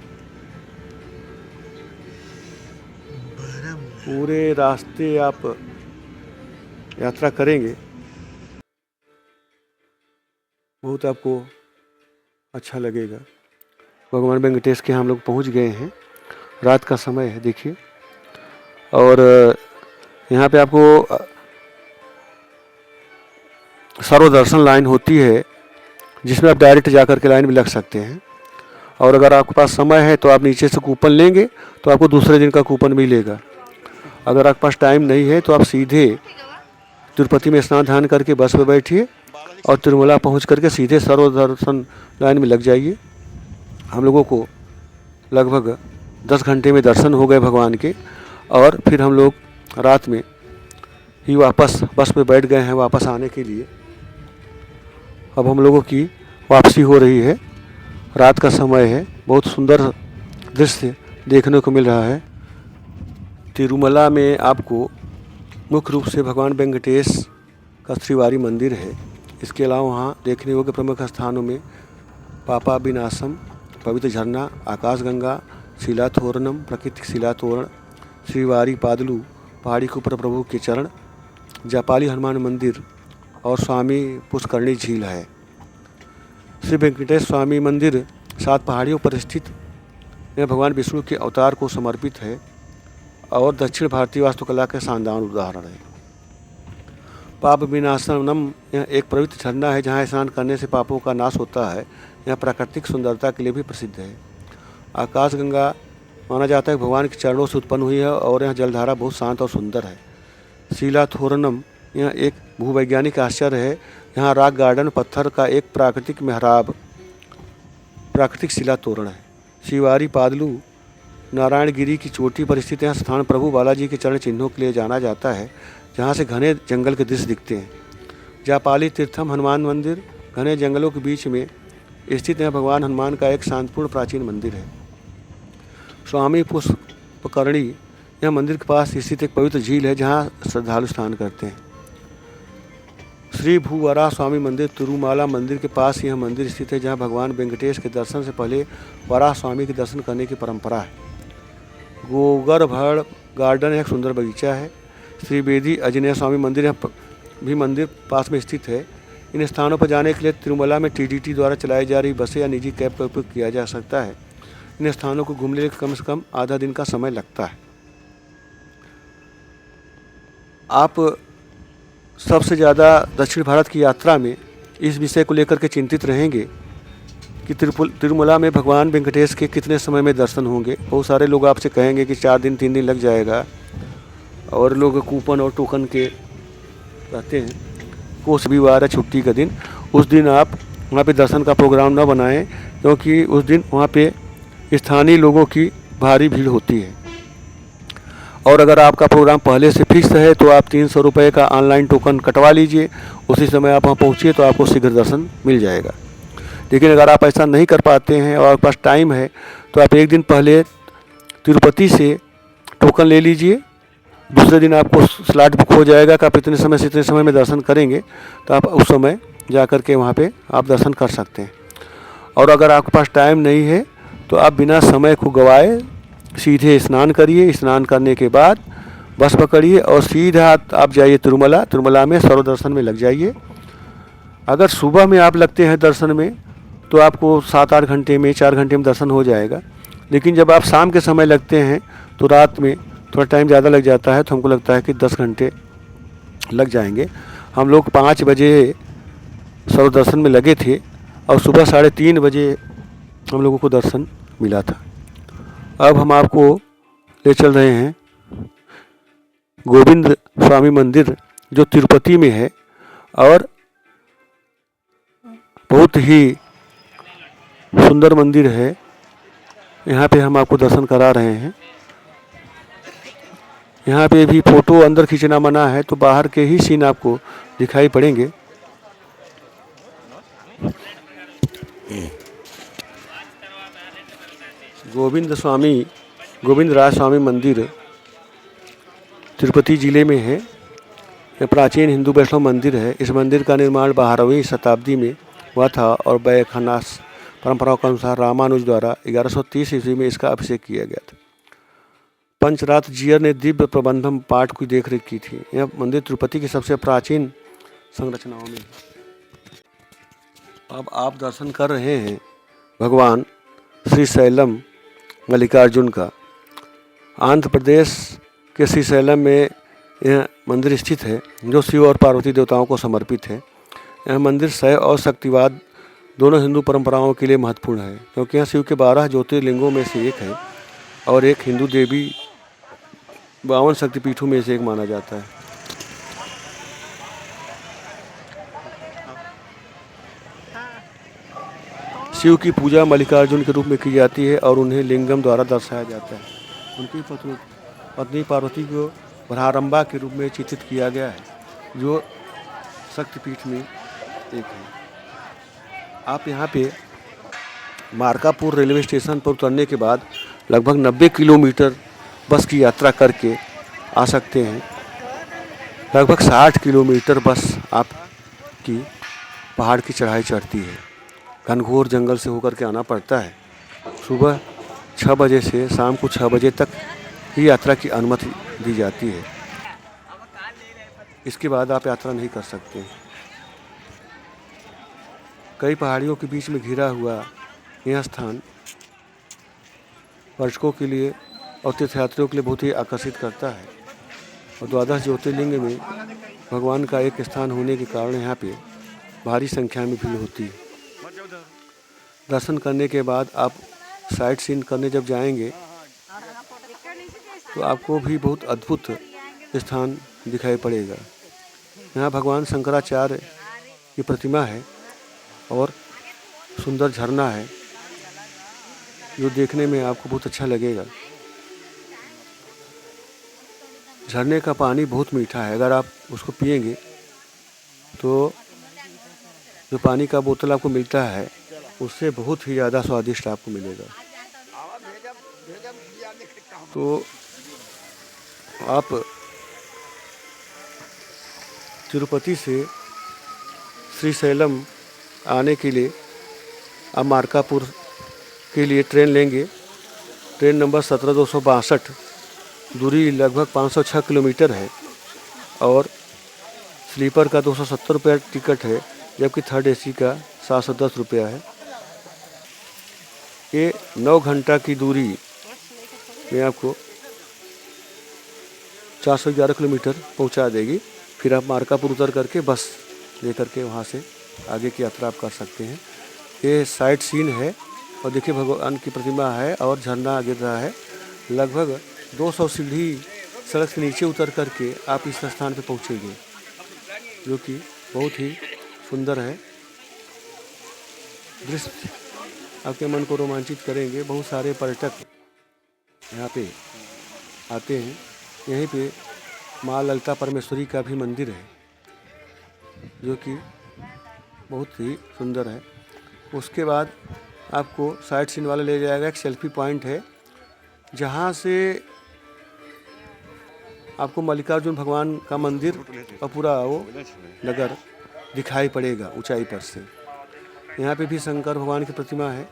पूरे रास्ते आप यात्रा करेंगे, बहुत आपको अच्छा लगेगा। भगवान वेंकटेश के हम लोग पहुंच गए हैं। रात का समय है देखिए। और यहाँ पे आपको सर्वदर्शन लाइन होती है, जिसमें आप डायरेक्ट जाकर के लाइन में लग सकते हैं। और अगर आपके पास समय है तो आप नीचे से कूपन लेंगे तो आपको दूसरे दिन का कूपन मिलेगा। अगर आपके पास टाइम नहीं है तो आप सीधे तिरुपति में स्नान ध्यान करके बस में बैठिए और तिरुमला पहुंच करके सीधे सर्वदर्शन लाइन में लग जाइए। हम लोगों को लगभग 10 घंटे में दर्शन हो गए भगवान के। और फिर हम लोग रात में ही वापस बस में बैठ गए हैं वापस आने के लिए। अब हम लोगों की वापसी हो रही है। रात का समय है। बहुत सुंदर दृश्य देखने को मिल रहा है। तिरुमला में आपको मुख्य रूप से भगवान वेंकटेश का श्रीवारी मंदिर है। इसके अलावा वहाँ देखने योग्य प्रमुख स्थानों में पापा विनाशम, पवित्र झरना, आकाशगंगा, शिलातोरणम, प्राकृतिक शिलातोरण, श्रीवारी पादलू, पहाड़ी के ऊपर प्रभु के चरण, जापाली हनुमान मंदिर और स्वामी पुष्करणी झील है। श्री वेंकटेश स्वामी मंदिर 7 पहाड़ियों पर स्थित यह भगवान विष्णु के अवतार को समर्पित है और दक्षिण भारतीय वास्तुकला के शानदार उदाहरण है। पाप विनाशनम यह एक पवित्र झरना है जहाँ स्नान करने से पापों का नाश होता है। यह प्राकृतिक सुंदरता के लिए भी प्रसिद्ध है। आकाशगंगा माना जाता है कि भगवान के चरणों से उत्पन्न हुई है और यह जलधारा बहुत शांत और सुंदर है। शिलातोरणम यह एक भूवैज्ञानिक आश्चर्य है। यहाँ रॉक गार्डन पत्थर का एक प्राकृतिक मेहराब प्राकृतिक शिलातोरण है। शिवारी पादलू नारायणगिरी की चोटी पर स्थित यह स्थान प्रभु बालाजी के चरण चिन्हों के लिए जाना जाता है, जहाँ से घने जंगल के दृश्य दिखते हैं। जापाली तीर्थम हनुमान मंदिर घने जंगलों के बीच में स्थित यह भगवान हनुमान का एक शांतिपूर्ण प्राचीन मंदिर है। स्वामी पुष्करणी यह मंदिर के पास स्थित एक पवित्र झील है जहाँ श्रद्धालु स्नान करते हैं। श्री भूवराह स्वामी मंदिर तिरुमाला मंदिर के पास यह मंदिर स्थित है, जहाँ भगवान वेंकटेश के दर्शन से पहले वराह स्वामी के दर्शन करने की परंपरा है। गोगरभड़ गार्डन एक सुंदर बगीचा है। श्री वेदी आंजनेय स्वामी मंदिर यह भी मंदिर पास में स्थित है। इन स्थानों पर जाने के लिए तिरुमला में टीडीटी द्वारा चलाई जा रही बसें या निजी कैब का उपयोग किया जा सकता है। इन स्थानों को घूमने के लिए कम से कम आधा दिन का समय लगता है। आप सबसे ज़्यादा दक्षिण भारत की यात्रा में इस विषय को लेकर के चिंतित रहेंगे कि तिरुमला में भगवान वेंकटेश के कितने समय में दर्शन होंगे। बहुत सारे लोग आपसे कहेंगे कि 4 दिन 3 दिन लग जाएगा, और लोग कूपन और टोकन के रहते हैं। कोई भी वार है छुट्टी का दिन, उस दिन आप वहाँ पे दर्शन का प्रोग्राम न बनाएं, क्योंकि उस दिन वहाँ पे स्थानीय लोगों की भारी भीड़ होती है। और अगर आपका प्रोग्राम पहले से फिक्स है तो आप 300 रुपये का ऑनलाइन टोकन कटवा लीजिए। उसी समय आप वहाँ पहुँचिए तो आपको शीघ्र दर्शन मिल जाएगा। लेकिन अगर आप ऐसा नहीं कर पाते हैं और आपके पास टाइम है तो आप एक दिन पहले तिरुपति से टोकन ले लीजिए। दूसरे दिन आपको स्लॉट बुक हो जाएगा कि आप इतने समय से इतने समय में दर्शन करेंगे, तो आप उस समय जा कर के वहाँ पे आप दर्शन कर सकते हैं। और अगर आपके पास टाइम नहीं है तो आप बिना समय को गवाए सीधे स्नान करिए। स्नान करने के बाद बस पकड़िए और सीधा आप जाइए तिरुमला में सर्व दर्शन में लग जाइए। अगर सुबह में आप लगते हैं दर्शन में तो आपको 7-8 घंटे में 4 घंटे में दर्शन हो जाएगा। लेकिन जब आप शाम के समय लगते हैं तो रात में थोड़ा टाइम ज़्यादा लग जाता है, तो हमको लगता है कि 10 घंटे लग जाएंगे। हम लोग 5 बजे सर्व दर्शन में लगे थे और सुबह 3:30 बजे हम लोगों को दर्शन मिला था। अब हम आपको ले चल रहे हैं गोविंद स्वामी मंदिर, जो तिरुपति में है और बहुत ही सुंदर मंदिर है। यहाँ पे हम आपको दर्शन करा रहे हैं। यहाँ पे भी फ़ोटो अंदर खींचना मना है, तो बाहर के ही सीन आपको दिखाई पड़ेंगे। गोविंद राज स्वामी मंदिर तिरुपति ज़िले में है। यह प्राचीन हिंदू वैष्णव मंदिर है। इस मंदिर का निर्माण 12वीं शताब्दी में हुआ था और वैखनास परंपराओं के अनुसार रामानुज द्वारा 1130 ईस्वी में इसका अभिषेक किया गया था। पंचरात जियर ने दिव्य प्रबंधम पाठ की देखरेख की थी। यह मंदिर तिरुपति की सबसे प्राचीन संरचनाओं में है। अब आप दर्शन कर रहे हैं भगवान श्रीशैलम मल्लिकार्जुन का। आंध्र प्रदेश के श्रीशैलम में यह मंदिर स्थित है, जो शिव और पार्वती देवताओं को समर्पित है। यह मंदिर शैव और शक्तिवाद दोनों हिंदू परंपराओं के लिए महत्वपूर्ण है, क्योंकि यह शिव के 12 ज्योतिर्लिंगों में से एक है और एक हिंदू देवी 52 शक्तिपीठों में से एक माना जाता है। शिव की पूजा मल्लिकार्जुन के रूप में की जाती है और उन्हें लिंगम द्वारा दर्शाया जाता है। उनकी पत्नी पार्वती को भ्रारंबा के रूप में चित्रित किया गया है, जो शक्तिपीठ में एक है। आप यहाँ पे मार्कापुर रेलवे स्टेशन पर उतरने के बाद लगभग 90 किलोमीटर बस की यात्रा करके आ सकते हैं। लगभग 60 किलोमीटर बस आपकी पहाड़ की चढ़ाई चढ़ती है। घनघोर जंगल से होकर के आना पड़ता है। सुबह 6 बजे से शाम को 6 बजे तक ही यात्रा की अनुमति दी जाती है। इसके बाद आप यात्रा नहीं कर सकते। कई पहाड़ियों के बीच में घिरा हुआ यह स्थान पर्यटकों के लिए और तीर्थयात्रियों के लिए बहुत ही आकर्षित करता है। और 12 ज्योतिर्लिंग में भगवान का एक स्थान होने के कारण यहाँ पे भारी संख्या में भीड़ होती है। दर्शन करने के बाद आप साइट सीन करने जब जाएंगे तो आपको भी बहुत अद्भुत स्थान दिखाई पड़ेगा। यहाँ भगवान शंकराचार्य की प्रतिमा है और सुंदर झरना है, जो देखने में आपको बहुत अच्छा लगेगा। झरने का पानी बहुत मीठा है। अगर आप उसको पिएंगे तो जो पानी का बोतल आपको मिलता है उससे बहुत ही ज़्यादा स्वादिष्ट आपको मिलेगा। तो आप तिरुपति से श्रीशैलम आने के लिए आप मार्कापुर के लिए ट्रेन लेंगे। ट्रेन नंबर 17262, दूरी लगभग 506 किलोमीटर है और स्लीपर का 270 रुपये टिकट है। जबकि थर्ड एसी का 710 रुपया है। ये 9 घंटा की दूरी में आपको 411 किलोमीटर पहुंचा देगी। फिर आप मार्कापुर उतर करके बस लेकर के वहां से आगे की यात्रा आप कर सकते हैं। ये साइट सीन है और देखिए भगवान की प्रतिमा है और झरना गिर रहा है। लगभग 200 सीढ़ी सड़क से नीचे उतर करके आप इस स्थान पर पहुँचेंगे, जो कि बहुत ही सुंदर है। दृश्य आपके मन को रोमांचित करेंगे। बहुत सारे पर्यटक यहाँ पे आते हैं। यहीं पे माँ ललिता परमेश्वरी का भी मंदिर है, जो कि बहुत ही सुंदर है। उसके बाद आपको साइट सीन वाला ले जाएगा। एक सेल्फी पॉइंट है, जहाँ से आपको मल्लिकार्जुन भगवान का मंदिर और पूरा वो नगर दिखाई पड़ेगा ऊंचाई पर से। यहाँ पे भी शंकर भगवान की प्रतिमा है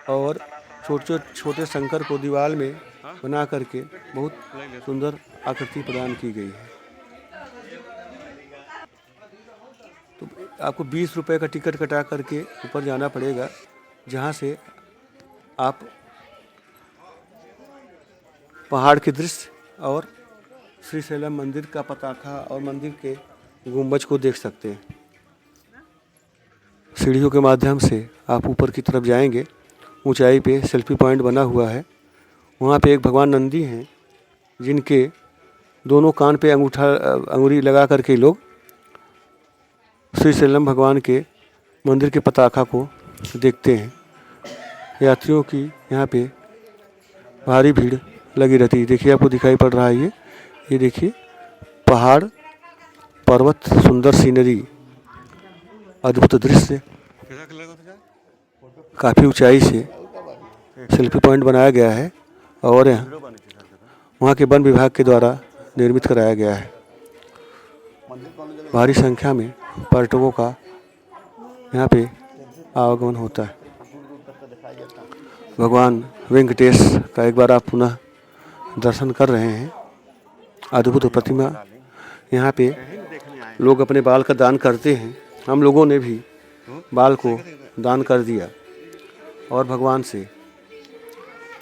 और छोटे शंकर को दीवार में बना करके बहुत सुंदर आकृति प्रदान की गई है। तो आपको 20 रुपये का टिकट कटा करके ऊपर जाना पड़ेगा, जहाँ से आप पहाड़ के दृश्य और श्रीशैलम मंदिर का पताका और मंदिर के गुंबज को देख सकते हैं। सीढ़ियों के माध्यम से आप ऊपर की तरफ जाएंगे। ऊंचाई पे सेल्फी पॉइंट बना हुआ है। वहाँ पे एक भगवान नंदी हैं, जिनके दोनों कान पे अंगूरी लगा करके लोग श्रीशैलम भगवान के मंदिर के पताका को देखते हैं। यात्रियों की यहाँ पे भारी भीड़ लगी रहती है। देखिए आपको दिखाई पड़ रहा है ये देखिए पहाड़, पर्वत, सुंदर सीनरी, अद्भुत दृश्य। काफ़ी ऊंचाई से सेल्फी पॉइंट बनाया गया है और वहाँ के वन विभाग के द्वारा निर्मित कराया गया है। भारी संख्या में पर्यटकों का यहाँ पे आवागमन होता है। भगवान वेंकटेश का एक बार आप पुनः दर्शन कर रहे हैं। अद्भुत प्रतिमा। यहाँ पे लोग अपने बाल का दान करते हैं। हम लोगों ने भी बाल को दान कर दिया और भगवान से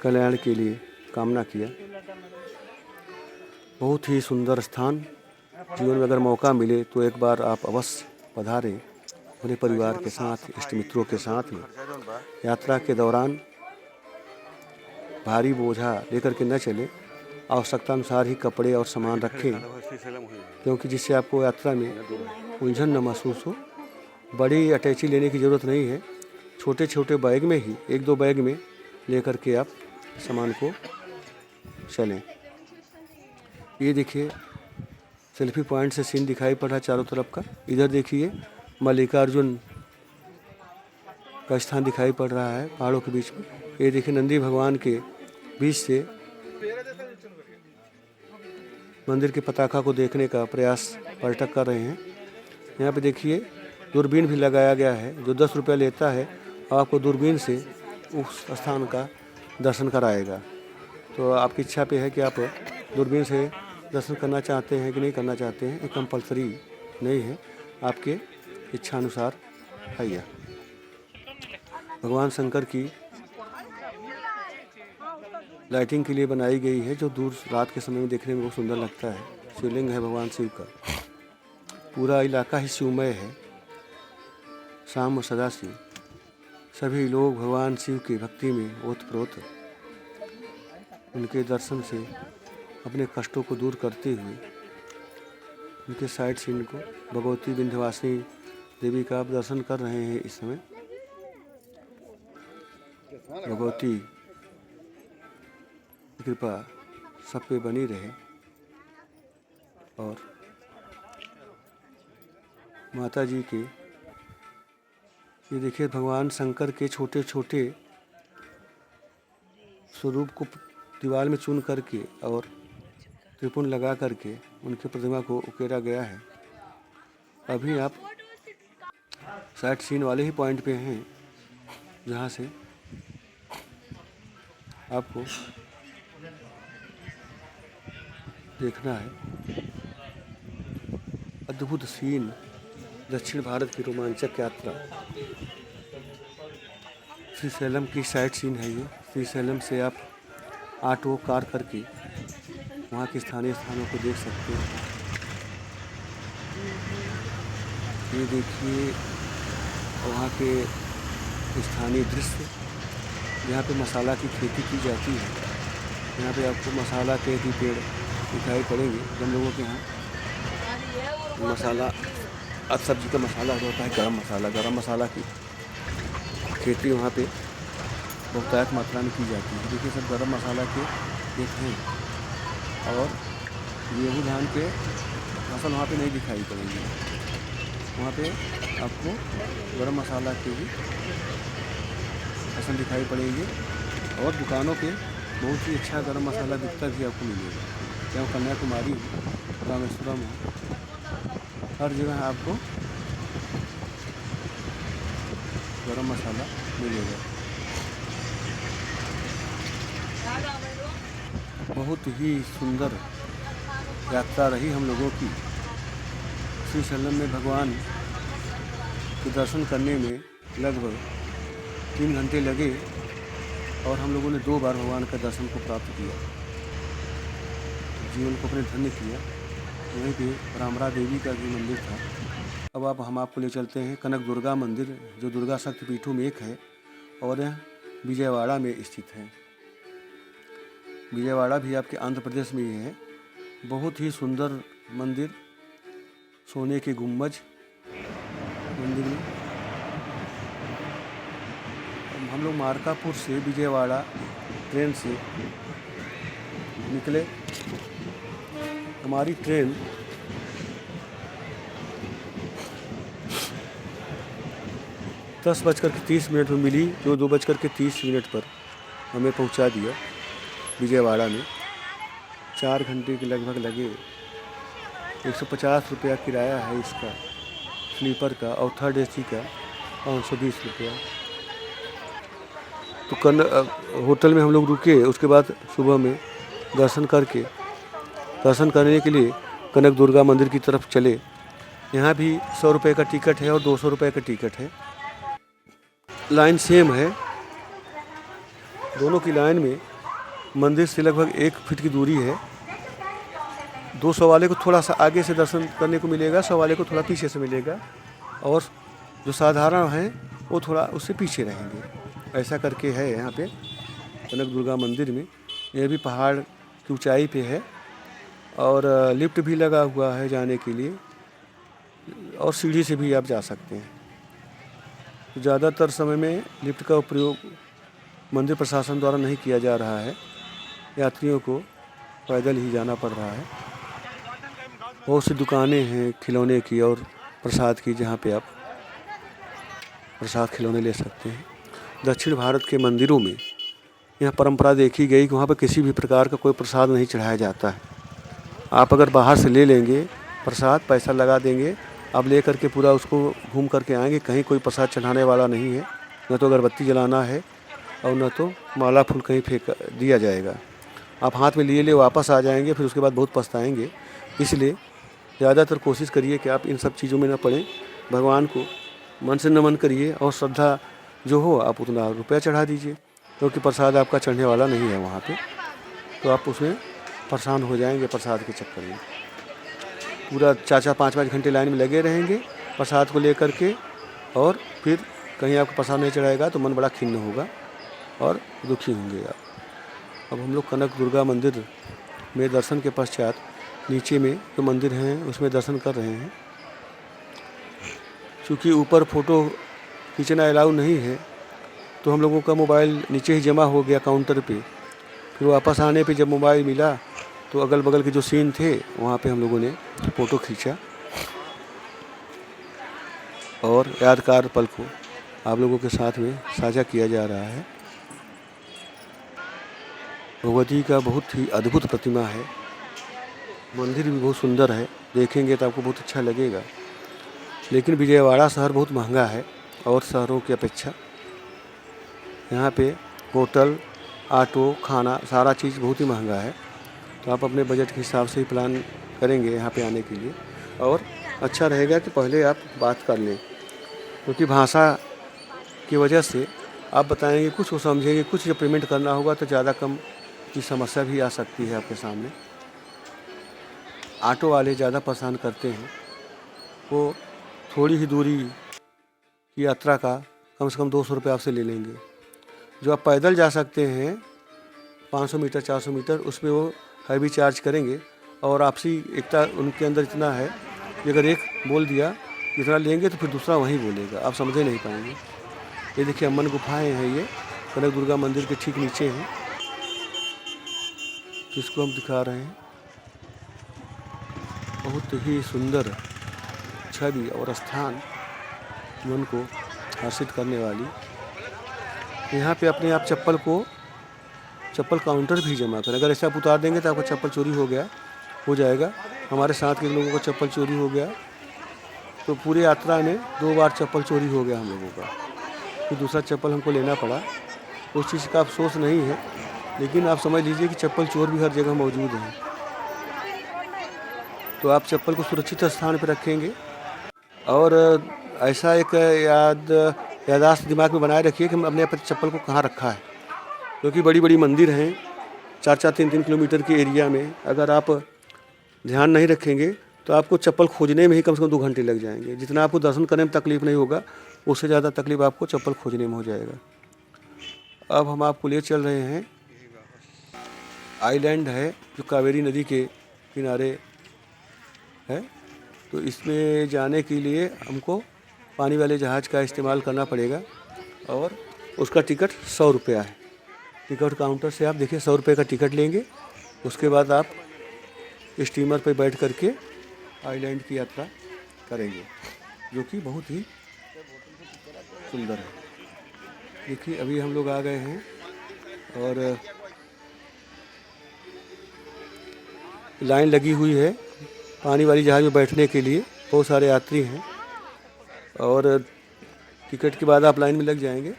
कल्याण के लिए कामना किया। बहुत ही सुंदर स्थान। जीवन में अगर मौका मिले तो एक बार आप अवश्य पधारें अपने परिवार के साथ, इष्ट मित्रों के साथ में। यात्रा के दौरान भारी बोझा लेकर के न चले। आवश्यकता अनुसार ही कपड़े और सामान रखें, क्योंकि जिससे आपको यात्रा में उलझन न महसूस हो। बड़ी अटैची लेने की ज़रूरत नहीं है। छोटे छोटे बैग में ही 1-2 बैग में लेकर के आप सामान को चलें। ये देखिए सेल्फी पॉइंट से सीन दिखाई पड़ रहा है चारों तरफ का। इधर देखिए मल्लिकार्जुन का स्थान दिखाई पड़ रहा है पहाड़ों के बीच में। ये देखिए नंदी भगवान के बीच से मंदिर के पताका को देखने का प्रयास पर्यटक कर रहे हैं। यहाँ पे देखिए दूरबीन भी लगाया गया है, जो 10 रुपये लेता है और आपको दूरबीन से उस स्थान का दर्शन कराएगा। तो आपकी इच्छा पे है कि आप दूरबीन से दर्शन करना चाहते हैं कि नहीं करना चाहते हैं। ये कंपलसरी नहीं है, आपके इच्छा अनुसार है। यह भगवान शंकर की लाइटिंग के लिए बनाई गई है, जो दूर रात के समय में देखने में बहुत सुंदर लगता है। शिवलिंग है भगवान शिव का। पूरा इलाका ही शिवमय है। शाम और सदाशिव सभी लोग भगवान शिव की भक्ति में ओतप्रोत, उनके दर्शन से अपने कष्टों को दूर करते हुए उनके साइड सीन को भगवती विंध्यवासिनी देवी का आप दर्शन कर रहे हैं। इस समय भगवती कृपा सब पे बनी रहे और माता जी के ये देखिए भगवान शंकर के छोटे छोटे स्वरूप को दीवार में चुन करके और त्रिपुण लगा करके उनकी प्रतिमा को उकेरा गया है। अभी आप साइट सीन वाले ही पॉइंट पे हैं, जहाँ से आपको देखना है अद्भुत सीन दक्षिण भारत की रोमांचक यात्रा। श्रीशैलम की साइट सीन है ये। श्रीशैलम से आप ऑटो कार करके वहाँ के स्थानीय स्थानों को देख सकते हैं। ये देखिए वहाँ के स्थानीय दृश्य, यहाँ पे मसाला की खेती की जाती है। यहाँ पे आपको मसाला के भी पेड़ दिखाई पड़ेंगे। हम लोगों के यहाँ मसाला, अब सब्जी का मसाला होता है गरम मसाला की खेती वहाँ पे बहुतायत मात्रा में की जाती है। देखिए सब गरम मसाला के खेत हैं और गेहूँ धान के फसल वहाँ पे नहीं दिखाई पड़ेंगे। वहाँ पे आपको गरम मसाला के भी फसल दिखाई पड़ेंगे और दुकानों पे बहुत ही अच्छा गरम मसाला बिकता भी आपको मिलेगा। चाहे कन्याकुमारी हो, रामेश्वरम हो, हर जगह आपको गरम मसाला मिलेगा। बहुत ही सुंदर यात्रा रही हम लोगों की। श्रीशैलम में भगवान के दर्शन करने में लगभग 3 घंटे लगे और हम लोगों ने 2 बार भगवान का दर्शन को प्राप्त किया, जीवन को अपने धन्य किया। वहीं पे रामरा देवी का भी मंदिर था। अब हम आपको ले चलते हैं कनक दुर्गा मंदिर, जो दुर्गा शक्तिपीठों में एक है और यह विजयवाड़ा में स्थित है। विजयवाड़ा भी आपके आंध्र प्रदेश में ही है। बहुत ही सुंदर मंदिर, सोने के गुंबज मंदिर में। हम लोग मार्कापुर से विजयवाड़ा ट्रेन से निकले। हमारी ट्रेन 10:30 में मिली, जो 2:30 पर हमें पहुंचा दिया विजयवाड़ा में। 4 घंटे के लगभग लगे। 150 रुपया किराया है इसका स्लीपर का और थर्ड AC का 520 रुपया। तो होटल में हम लोग रुके। उसके बाद सुबह में दर्शन करने के लिए कनक दुर्गा मंदिर की तरफ चले। यहाँ भी 100 रुपये का टिकट है और 200 रुपये का टिकट है। लाइन सेम है, दोनों की लाइन में मंदिर से लगभग 1 फीट की दूरी है। 200 वाले को थोड़ा सा आगे से दर्शन करने को मिलेगा, 100 वाले को थोड़ा पीछे से मिलेगा और जो साधारण हैं वो थोड़ा उससे पीछे रहेंगे। ऐसा करके है यहाँ पे कनक दुर्गा मंदिर में। यह भी पहाड़ की ऊंचाई पे है और लिफ्ट भी लगा हुआ है जाने के लिए और सीढ़ी से भी आप जा सकते हैं। ज़्यादातर समय में लिफ्ट का प्रयोग मंदिर प्रशासन द्वारा नहीं किया जा रहा है, यात्रियों को पैदल ही जाना पड़ रहा है। बहुत सी दुकानें हैं खिलौने की और प्रसाद की, जहाँ पे आप प्रसाद खिलौने ले सकते हैं। दक्षिण भारत के मंदिरों में यह परंपरा देखी गई कि वहाँ पर किसी भी प्रकार का कोई प्रसाद नहीं चढ़ाया जाता है। आप अगर बाहर से ले लेंगे प्रसाद, पैसा लगा देंगे, आप ले करके पूरा उसको घूम करके आएंगे, कहीं कोई प्रसाद चढ़ाने वाला नहीं है। न तो अगरबत्ती जलाना है और न तो माला फूल कहीं फेंक दिया जाएगा। आप हाथ में लिए वापस आ जाएंगे, फिर उसके बाद बहुत पछताएंगे। इसलिए ज़्यादातर कोशिश करिए कि आप इन सब चीज़ों में न पड़ें। भगवान को मन से नमन करिए और श्रद्धा जो हो आप उतना रुपया चढ़ा दीजिए, क्योंकि प्रसाद आपका चढ़ने वाला नहीं है वहाँ पे, तो आप उसमें परेशान हो जाएंगे प्रसाद के चक्कर में। पूरा 4-4, 5-5 घंटे लाइन में लगे रहेंगे प्रसाद को लेकर के और फिर कहीं आपको प्रसाद नहीं चढ़ाएगा तो मन बड़ा खिन्न होगा और दुखी होंगे आप। अब हम लोग कनक दुर्गा मंदिर में दर्शन के पश्चात नीचे में जो मंदिर हैं उसमें दर्शन कर रहे हैं। क्योंकि ऊपर फ़ोटो खींचना अलाउ नहीं है तो हम लोगों का मोबाइल नीचे ही जमा हो गया काउंटर पे। फिर वापस आने पे जब मोबाइल मिला तो अगल बगल के जो सीन थे वहाँ पे हम लोगों ने फ़ोटो खींचा और यादगार पल को आप लोगों के साथ में साझा किया जा रहा है। भगवती का बहुत ही अद्भुत प्रतिमा है। मंदिर भी बहुत सुंदर है, देखेंगे तो आपको बहुत अच्छा लगेगा। लेकिन विजयवाड़ा शहर बहुत महंगा है और शहरों की अपेक्षा। यहाँ पे होटल, ऑटो, खाना, सारा चीज़ बहुत ही महंगा है। तो आप अपने बजट के हिसाब से ही प्लान करेंगे यहाँ पे आने के लिए। और अच्छा रहेगा कि पहले आप बात कर लें, क्योंकि भाषा की वजह से आप बताएंगे कुछ, वो समझेंगे कुछ, जब पेमेंट करना होगा तो ज़्यादा कम की समस्या भी आ सकती है आपके सामने। ऑटो वाले ज़्यादा परेशान करते हैं, वो थोड़ी ही दूरी की यात्रा का कम से कम 200 रुपये आपसे ले लेंगे। जो आप पैदल जा सकते हैं 500 मीटर 400 मीटर, उसमें वो हैवी चार्ज करेंगे। और आपसी एकता उनके अंदर इतना है कि अगर एक बोल दिया इतना लेंगे तो फिर दूसरा वहीं बोलेगा, आप समझे नहीं पाएंगे। ये देखिए अम्मन गुफाएं हैं, ये कनक दुर्गा मंदिर के ठीक नीचे हैं, जिसको हम दिखा रहे हैं। बहुत ही सुंदर छवि और स्थान, मन को हर्षित करने वाली। यहाँ पे अपने आप चप्पल काउंटर भी जमा करें। अगर ऐसे आप उतार देंगे तो आपका चप्पल चोरी हो जाएगा। हमारे साथ के लोगों को चप्पल चोरी हो गया, तो पूरी यात्रा में 2 बार चप्पल चोरी हो गया हम लोगों का, फिर दूसरा चप्पल हमको लेना पड़ा। उस चीज़ का अफसोस नहीं है, लेकिन आप समझ लीजिए कि चप्पल चोर भी हर जगह मौजूद हैं। तो आप चप्पल को सुरक्षित स्थान पर रखेंगे और ऐसा एक याददाश्त दिमाग में बनाए रखिए कि हम अपने चप्पल को कहाँ रखा है, क्योंकि बड़ी बड़ी मंदिर हैं 4-4 3-3 किलोमीटर के एरिया में। अगर आप ध्यान नहीं रखेंगे तो आपको चप्पल खोजने में ही कम से कम 2 घंटे लग जाएंगे। जितना आपको दर्शन करने में तकलीफ़ नहीं होगा, उससे ज़्यादा तकलीफ़ आपको चप्पल खोजने में हो जाएगा। अब हम आपको ले चल रहे हैं, आइलैंड है जो कावेरी नदी के किनारे है। तो इसमें जाने के लिए हमको पानी वाले जहाज़ का इस्तेमाल करना पड़ेगा और उसका टिकट 100 रुपया है। टिकट काउंटर से आप देखिए 100 रुपये का टिकट लेंगे। उसके बाद आप स्टीमर पर बैठ करके आइलैंड की यात्रा करेंगे, जो कि बहुत ही सुंदर है। देखिए अभी हम लोग आ गए हैं और लाइन लगी हुई है पानी वाली जहाज़ में बैठने के लिए। बहुत सारे यात्री हैं और टिकट के बाद आप लाइन में लग जाएंगे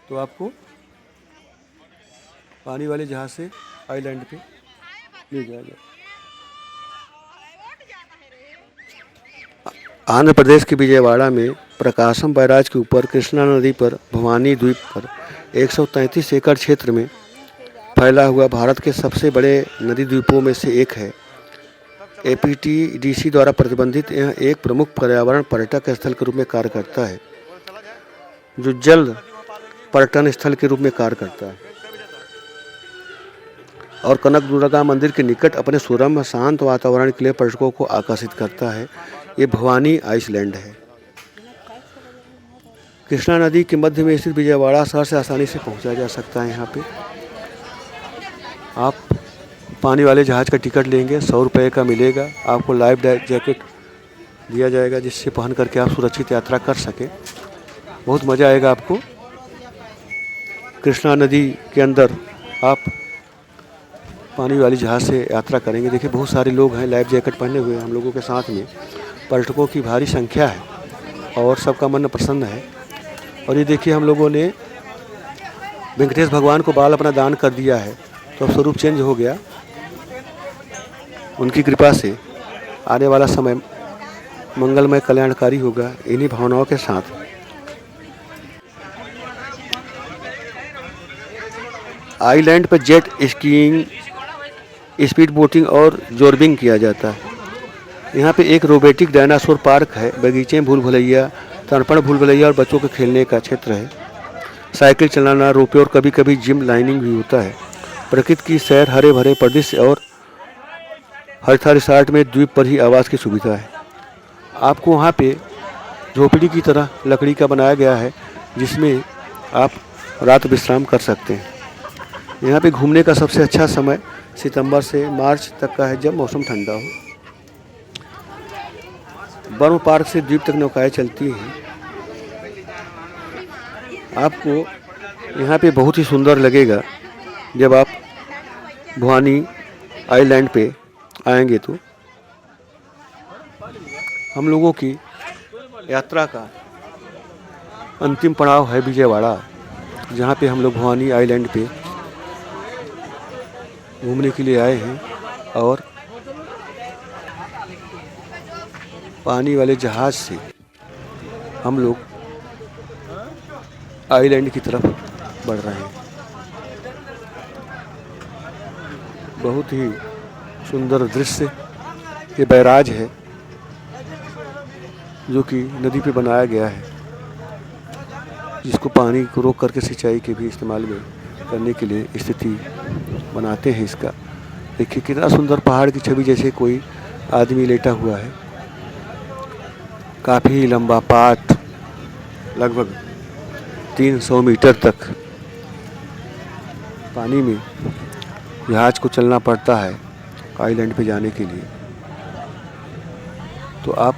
तो आपको पानी वाले जहाज़ से आइलैंड पे ले जाएगा। आंध्र प्रदेश के विजयवाड़ा में प्रकाशम बैराज के ऊपर कृष्णा नदी पर भवानी द्वीप पर 133 एकड़ क्षेत्र में फैला हुआ भारत के सबसे बड़े नदी द्वीपों में से एक है। APTDC द्वारा प्रतिबंधित यह एक प्रमुख पर्यावरण पर्यटक स्थल के रूप में कार्य करता है, जो जल पर्यटन स्थल के रूप में कार्य करता है और कनक दुर्गा मंदिर के निकट अपने सुरम्य शांत वातावरण के लिए पर्यटकों को आकर्षित करता है। ये भवानी आइसलैंड है। कृष्णा नदी के मध्य में स्थित विजयवाड़ा शहर से आसानी से पहुंचा जा सकता है। यहाँ पे आप पानी वाले जहाज़ का टिकट लेंगे, 100 रुपये का मिलेगा। आपको लाइफ जैकेट दिया जाएगा, जिससे पहन करके आप सुरक्षित यात्रा कर सकें। बहुत मज़ा आएगा आपको। कृष्णा नदी के अंदर आप पानी वाली जहाज़ से यात्रा करेंगे। देखिए बहुत सारे लोग हैं लाइफ जैकेट पहने हुए हम लोगों के साथ में। पर्यटकों की भारी संख्या है और सबका मन प्रसन्न है। और ये देखिए हम लोगों ने वेंकटेश भगवान को बाल अपना दान कर दिया है, तो अब स्वरूप चेंज हो गया। उनकी कृपा से आने वाला समय मंगलमय कल्याणकारी होगा। इन्हीं भावनाओं के साथ आइलैंड पर जेट स्कीइंग, स्पीड बोटिंग और जॉर्बिंग किया जाता है। यहाँ पे एक रोबोटिक डायनासोर पार्क है, बगीचे, भूल भुलैया, तर्पण भूल भुलैया और बच्चों के खेलने का क्षेत्र है। साइकिल चलाना, रोपवे और कभी कभी जिम लाइनिंग भी होता है। प्रकृति की सैर, हरे भरे परिदृश्य और हर्था रिसॉर्ट में द्वीप पर ही आवास की सुविधा है। आपको वहाँ पे झोपड़ी की तरह लकड़ी का बनाया गया है, जिसमें आप रात विश्राम कर सकते हैं। यहाँ पे घूमने का सबसे अच्छा समय सितंबर से मार्च तक का है, जब मौसम ठंडा हो। बर्म पार्क से द्वीप तक नौकाएं चलती हैं। आपको यहाँ पे बहुत ही सुंदर लगेगा जब आप भवानी आइलैंड पे आएंगे। तो हम लोगों की यात्रा का अंतिम पड़ाव है विजयवाड़ा, जहाँ पे हम लोग भवानी आइलैंड पे घूमने के लिए आए हैं। और पानी वाले जहाज़ से हम लोग आइलैंड की तरफ बढ़ रहे हैं। बहुत ही सुंदर दृश्य ये बैराज है जो कि नदी पे बनाया गया है, जिसको पानी को रोक करके सिंचाई के भी इस्तेमाल में करने के लिए स्थिति बनाते हैं इसका। देखिए कितना सुंदर पहाड़ की छवि, जैसे कोई आदमी लेटा हुआ है। काफ़ी लंबा पाट, लगभग 300 मीटर तक पानी में जहाज़ को चलना पड़ता है आइलैंड पे जाने के लिए। तो आप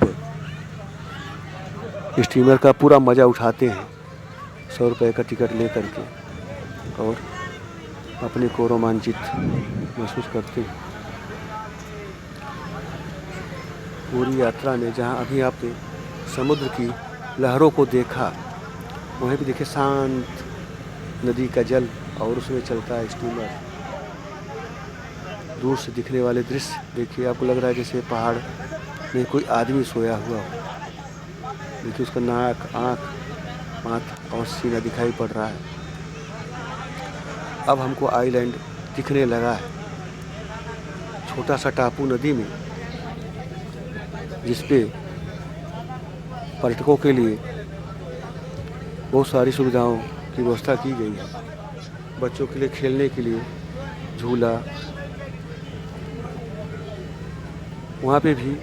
स्टीमर का पूरा मज़ा उठाते हैं 100 रुपये का टिकट ले करके और अपने को रोमांचित महसूस करते हैं। पूरी यात्रा में जहाँ अभी आपने समुद्र की लहरों को देखा, वहीं पे देखिए शांत नदी का जल और उसमें चलता है स्टीमर। दूर से दिखने वाले दृश्य देखिए, आपको लग रहा है जैसे पहाड़ में कोई आदमी सोया हुआ हो। देखिए उसका नाक, आँख, माथ और सीना दिखाई पड़ रहा है। अब हमको आइलैंड दिखने लगा है, छोटा सा टापू नदी में, जिसपे पर्यटकों के लिए बहुत सारी सुविधाओं की व्यवस्था की गई है। बच्चों के लिए खेलने के लिए झूला, वहाँ पे भी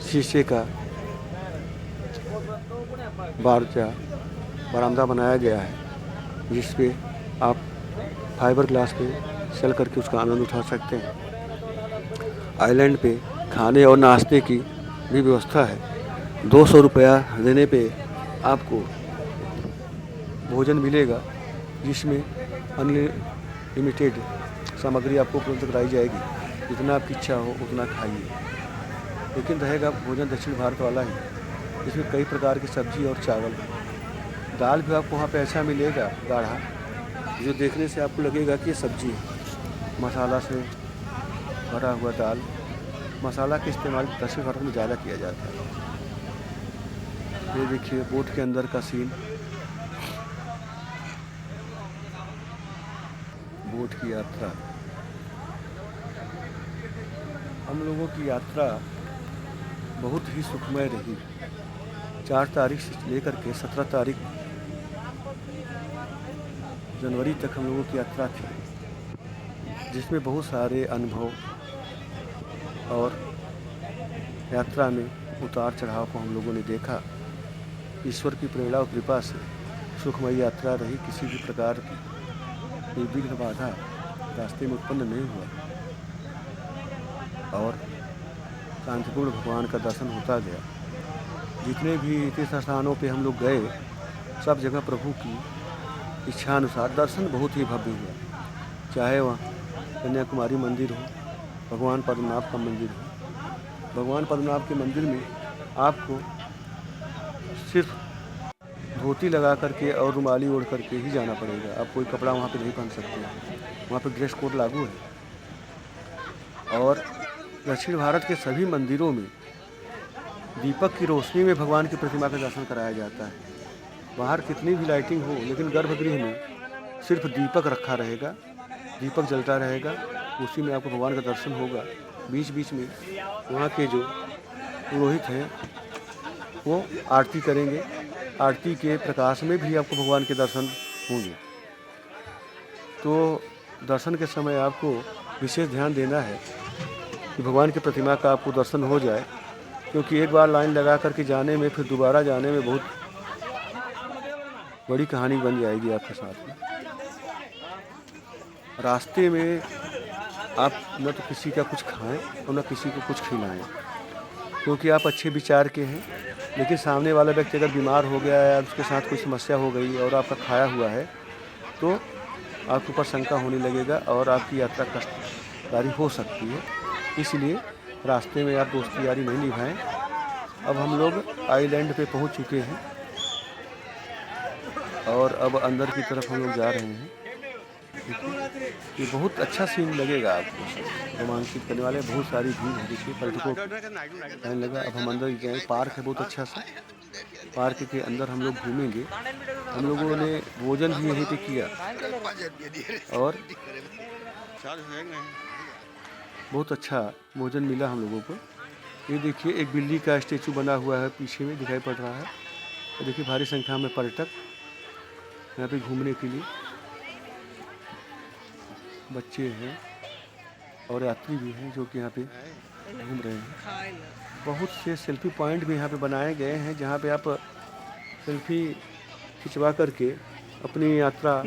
शीशे का बरामदा बनाया गया है, जिस पे आप फाइबर ग्लास पे चल करके उसका आनंद उठा सकते हैं। आइलैंड पे खाने और नाश्ते की भी व्यवस्था है। 200 रुपया देने पे आपको भोजन मिलेगा, जिसमें अनलिमिटेड सामग्री आपको उपलब्ध कराई जाएगी। जितना आपकी इच्छा हो उतना खाइए, लेकिन रहेगा भोजन दक्षिण भारत वाला ही, जिसमें कई प्रकार की सब्जी और चावल। दाल भी आपको वहाँ पे ऐसा मिलेगा गाढ़ा, जो देखने से आपको लगेगा कि ये सब्जी है। मसाला से भरा हुआ दाल, मसाला का इस्तेमाल दक्षिण भारत में ज़्यादा किया जाता है। ये देखिए बोट के अंदर का सीन, बोट की यात्रा। हम लोगों की यात्रा बहुत ही सुखमय रही। 4 तारीख से लेकर के 17 तारीख जनवरी तक हम लोगों की यात्रा थी, जिसमें बहुत सारे अनुभव और यात्रा में उतार चढ़ाव को हम लोगों ने देखा। ईश्वर की प्रेरणा और कृपा से सुखमय यात्रा रही। किसी भी प्रकार की निर्विघ्न बाधा रास्ते में उत्पन्न नहीं हुआ और शांतिपूर्ण भगवान का दर्शन होता गया। जितने भी तीर्थ स्थानों पे हम लोग गए, सब जगह प्रभु की इच्छानुसार दर्शन बहुत ही भव्य हुआ। चाहे वहाँ कन्याकुमारी मंदिर हो, भगवान पद्मनाभ का मंदिर हो। भगवान पद्मनाभ के मंदिर में आपको सिर्फ धोती लगा करके और रुमाली ओढ़ करके ही जाना पड़ेगा। आप कोई कपड़ा वहाँ पे नहीं पहन सकते, वहाँ पे ड्रेस कोड लागू है। और दक्षिण भारत के सभी मंदिरों में दीपक की रोशनी में भगवान की प्रतिमा का दर्शन कराया जाता है। बाहर कितनी भी लाइटिंग हो, लेकिन गर्भगृह में सिर्फ दीपक रखा रहेगा, दीपक जलता रहेगा, उसी में आपको भगवान का दर्शन होगा। बीच बीच में वहाँ के जो पुरोहित हैं वो आरती करेंगे, आरती के प्रकाश में भी आपको भगवान के दर्शन होंगे। तो दर्शन के समय आपको विशेष ध्यान देना है कि भगवान की प्रतिमा का आपको दर्शन हो जाए, क्योंकि एक बार लाइन लगा करके जाने में फिर दोबारा जाने में बहुत बड़ी कहानी बन जाएगी आपके साथ में। रास्ते में आप न तो किसी का कुछ खाएं और न किसी को कुछ खिलाएं, क्योंकि आप अच्छे विचार के हैं, लेकिन सामने वाला व्यक्ति अगर बीमार हो गया है, उसके साथ कोई समस्या हो गई और आपका खाया हुआ है, तो आपके ऊपर शंका होने लगेगा और आपकी यात्रा कष्टकारी हो सकती है। इसलिए रास्ते में आप दोस्ती यारी नहीं निभाएं। अब हम लोग आइलैंड पे पहुंच चुके हैं और अब अंदर की तरफ हम लोग जा रहे हैं। ये बहुत अच्छा सीन लगेगा आपको, रोमांचित करने वाले। बहुत सारी भीड़ है, देखिए पर्यटकों कहने लगा। अब हम अंदर गए, पार्क है बहुत अच्छा सा। पार्क के अंदर हम लोग घूमेंगे। हम लोगों ने भोजन भी यहीं पे किया और बहुत अच्छा भोजन मिला हम लोगों को। ये देखिए एक बिल्ली का स्टेचू बना हुआ है, पीछे में दिखाई पड़ रहा है। और देखिए भारी संख्या में पर्यटक यहाँ पे घूमने के लिए, बच्चे हैं और यात्री भी हैं जो कि यहाँ पे घूम रहे हैं। बहुत से सेल्फी पॉइंट भी यहाँ पे बनाए गए हैं, जहाँ पे आप सेल्फी खिंचवा करके अपनी यात्रा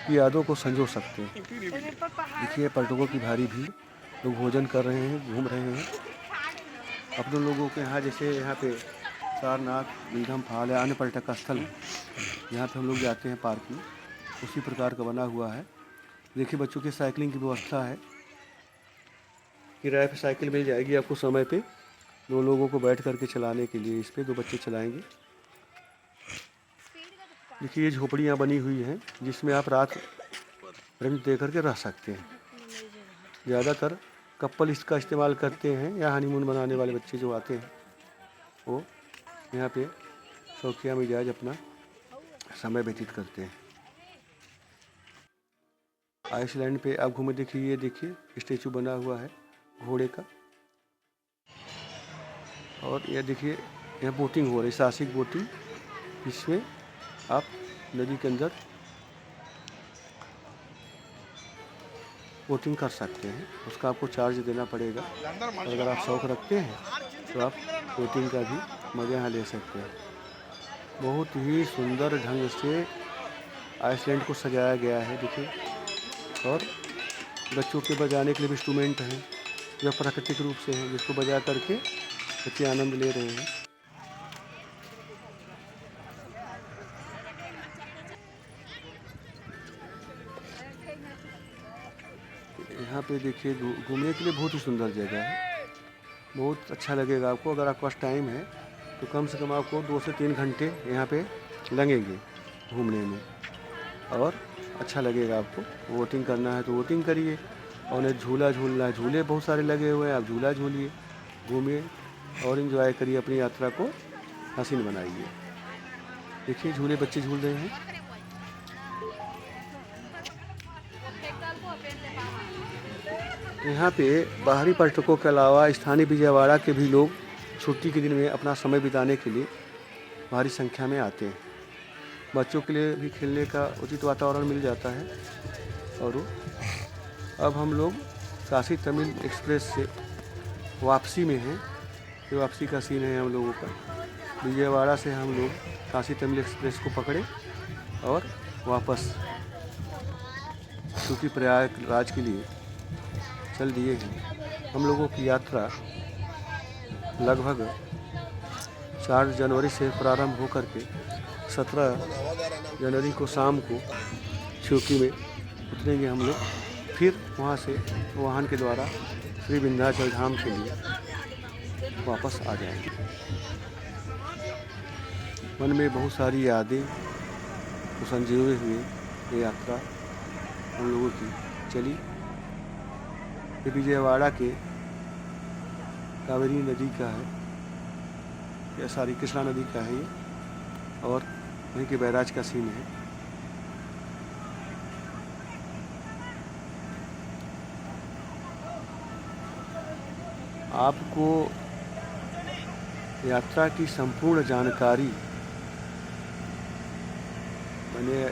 की यादों को संजो सकते हैं। देखिए पर्यटकों की भारी भीड़, लोग भोजन कर रहे हैं, घूम रहे हैं। अपने लोगों के यहाँ जैसे यहाँ पे सारनाथ, बिलधम फाल या अन्य पर्यटक स्थल है, यहाँ पे हम लोग जाते हैं पार्क में, उसी प्रकार का बना हुआ है। देखिए बच्चों की साइकिलिंग की व्यवस्था है, किराए पे साइकिल मिल जाएगी आपको समय पे, 2 लोगों को बैठ करके चलाने के लिए। इस पर 2 बच्चे चलाएंगे। देखिए ये झोपड़ियाँ बनी हुई हैं जिसमें आप रात रेंट दे करके रह सकते हैं। ज़्यादातर कपल इसका इस्तेमाल करते हैं, या हनीमून मनाने वाले बच्चे जो आते हैं वो यहाँ पे शौकिया मिजाज अपना समय व्यतीत करते हैं। आइसलैंड पे आप घूमे, देखिए ये देखिए स्टेचू बना हुआ है घोड़े का। और यह देखिए यहाँ बोटिंग हो रही, साहसिक बोटिंग, जिसमें आप नदी के अंदर बोटिंग कर सकते हैं। उसका आपको चार्ज देना पड़ेगा। अगर आप शौक़ रखते हैं तो आप बोटिंग का भी मज़ा यहाँ ले सकते हैं। बहुत ही सुंदर ढंग से आइसलैंड को सजाया गया है देखिए। और बच्चों के बजाने के लिए भी इंस्ट्रूमेंट हैं जो प्राकृतिक रूप से हैं, जिसको बजा करके बच्चे आनंद ले रहे हैं। यहाँ पे देखिए घूमने के लिए बहुत ही सुंदर जगह है, बहुत अच्छा लगेगा आपको। अगर आपके पास टाइम है तो कम से कम आपको 2 से 3 घंटे यहाँ पे लगेंगे घूमने में, और अच्छा लगेगा आपको। वोटिंग करना है तो वोटिंग करिए, और उन्हें झूला झूलना है, झूले बहुत सारे लगे हुए हैं, आप झूला झूलिए, घूमिए और इन्जॉय करिए, अपनी यात्रा को हसीन बनाइए। देखिए झूले बच्चे झूल रहे हैं। यहाँ पे बाहरी पर्यटकों के अलावा स्थानीय विजयवाड़ा के भी लोग छुट्टी के दिन में अपना समय बिताने के लिए भारी संख्या में आते हैं। बच्चों के लिए भी खेलने का उचित वातावरण मिल जाता है। और अब हम लोग काशी तमिल एक्सप्रेस से वापसी में हैं। ये वापसी का सीन है हम लोगों का। विजयवाड़ा से हम लोग काशी तमिल एक्सप्रेस को पकड़े और वापस क्योंकि प्रयागराज के लिए चल दिए हैं। हम लोगों की यात्रा लगभग 4 जनवरी से प्रारंभ होकर के 17 जनवरी को शाम को चौकी में उतरेंगे हम लोग। फिर वहाँ से वाहन के द्वारा श्री विंध्याचल धाम के लिए वापस आ जाएंगे। मन में बहुत सारी यादें को संजोए हुए ये यात्रा हम लोगों की चली। ये विजयवाड़ा के कावेरी नदी का है, या सारी कृष्णा नदी का है ये, और वहीं के बैराज का सीन है। आपको यात्रा की संपूर्ण जानकारी मैंने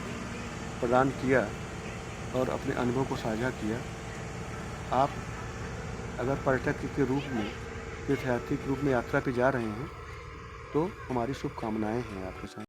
प्रदान किया और अपने अनुभव को साझा किया। आप अगर पर्यटक के रूप में, तीर्थयात्री के रूप में यात्रा पे जा रहे हैं तो हमारी शुभकामनाएं हैं आपके साथ।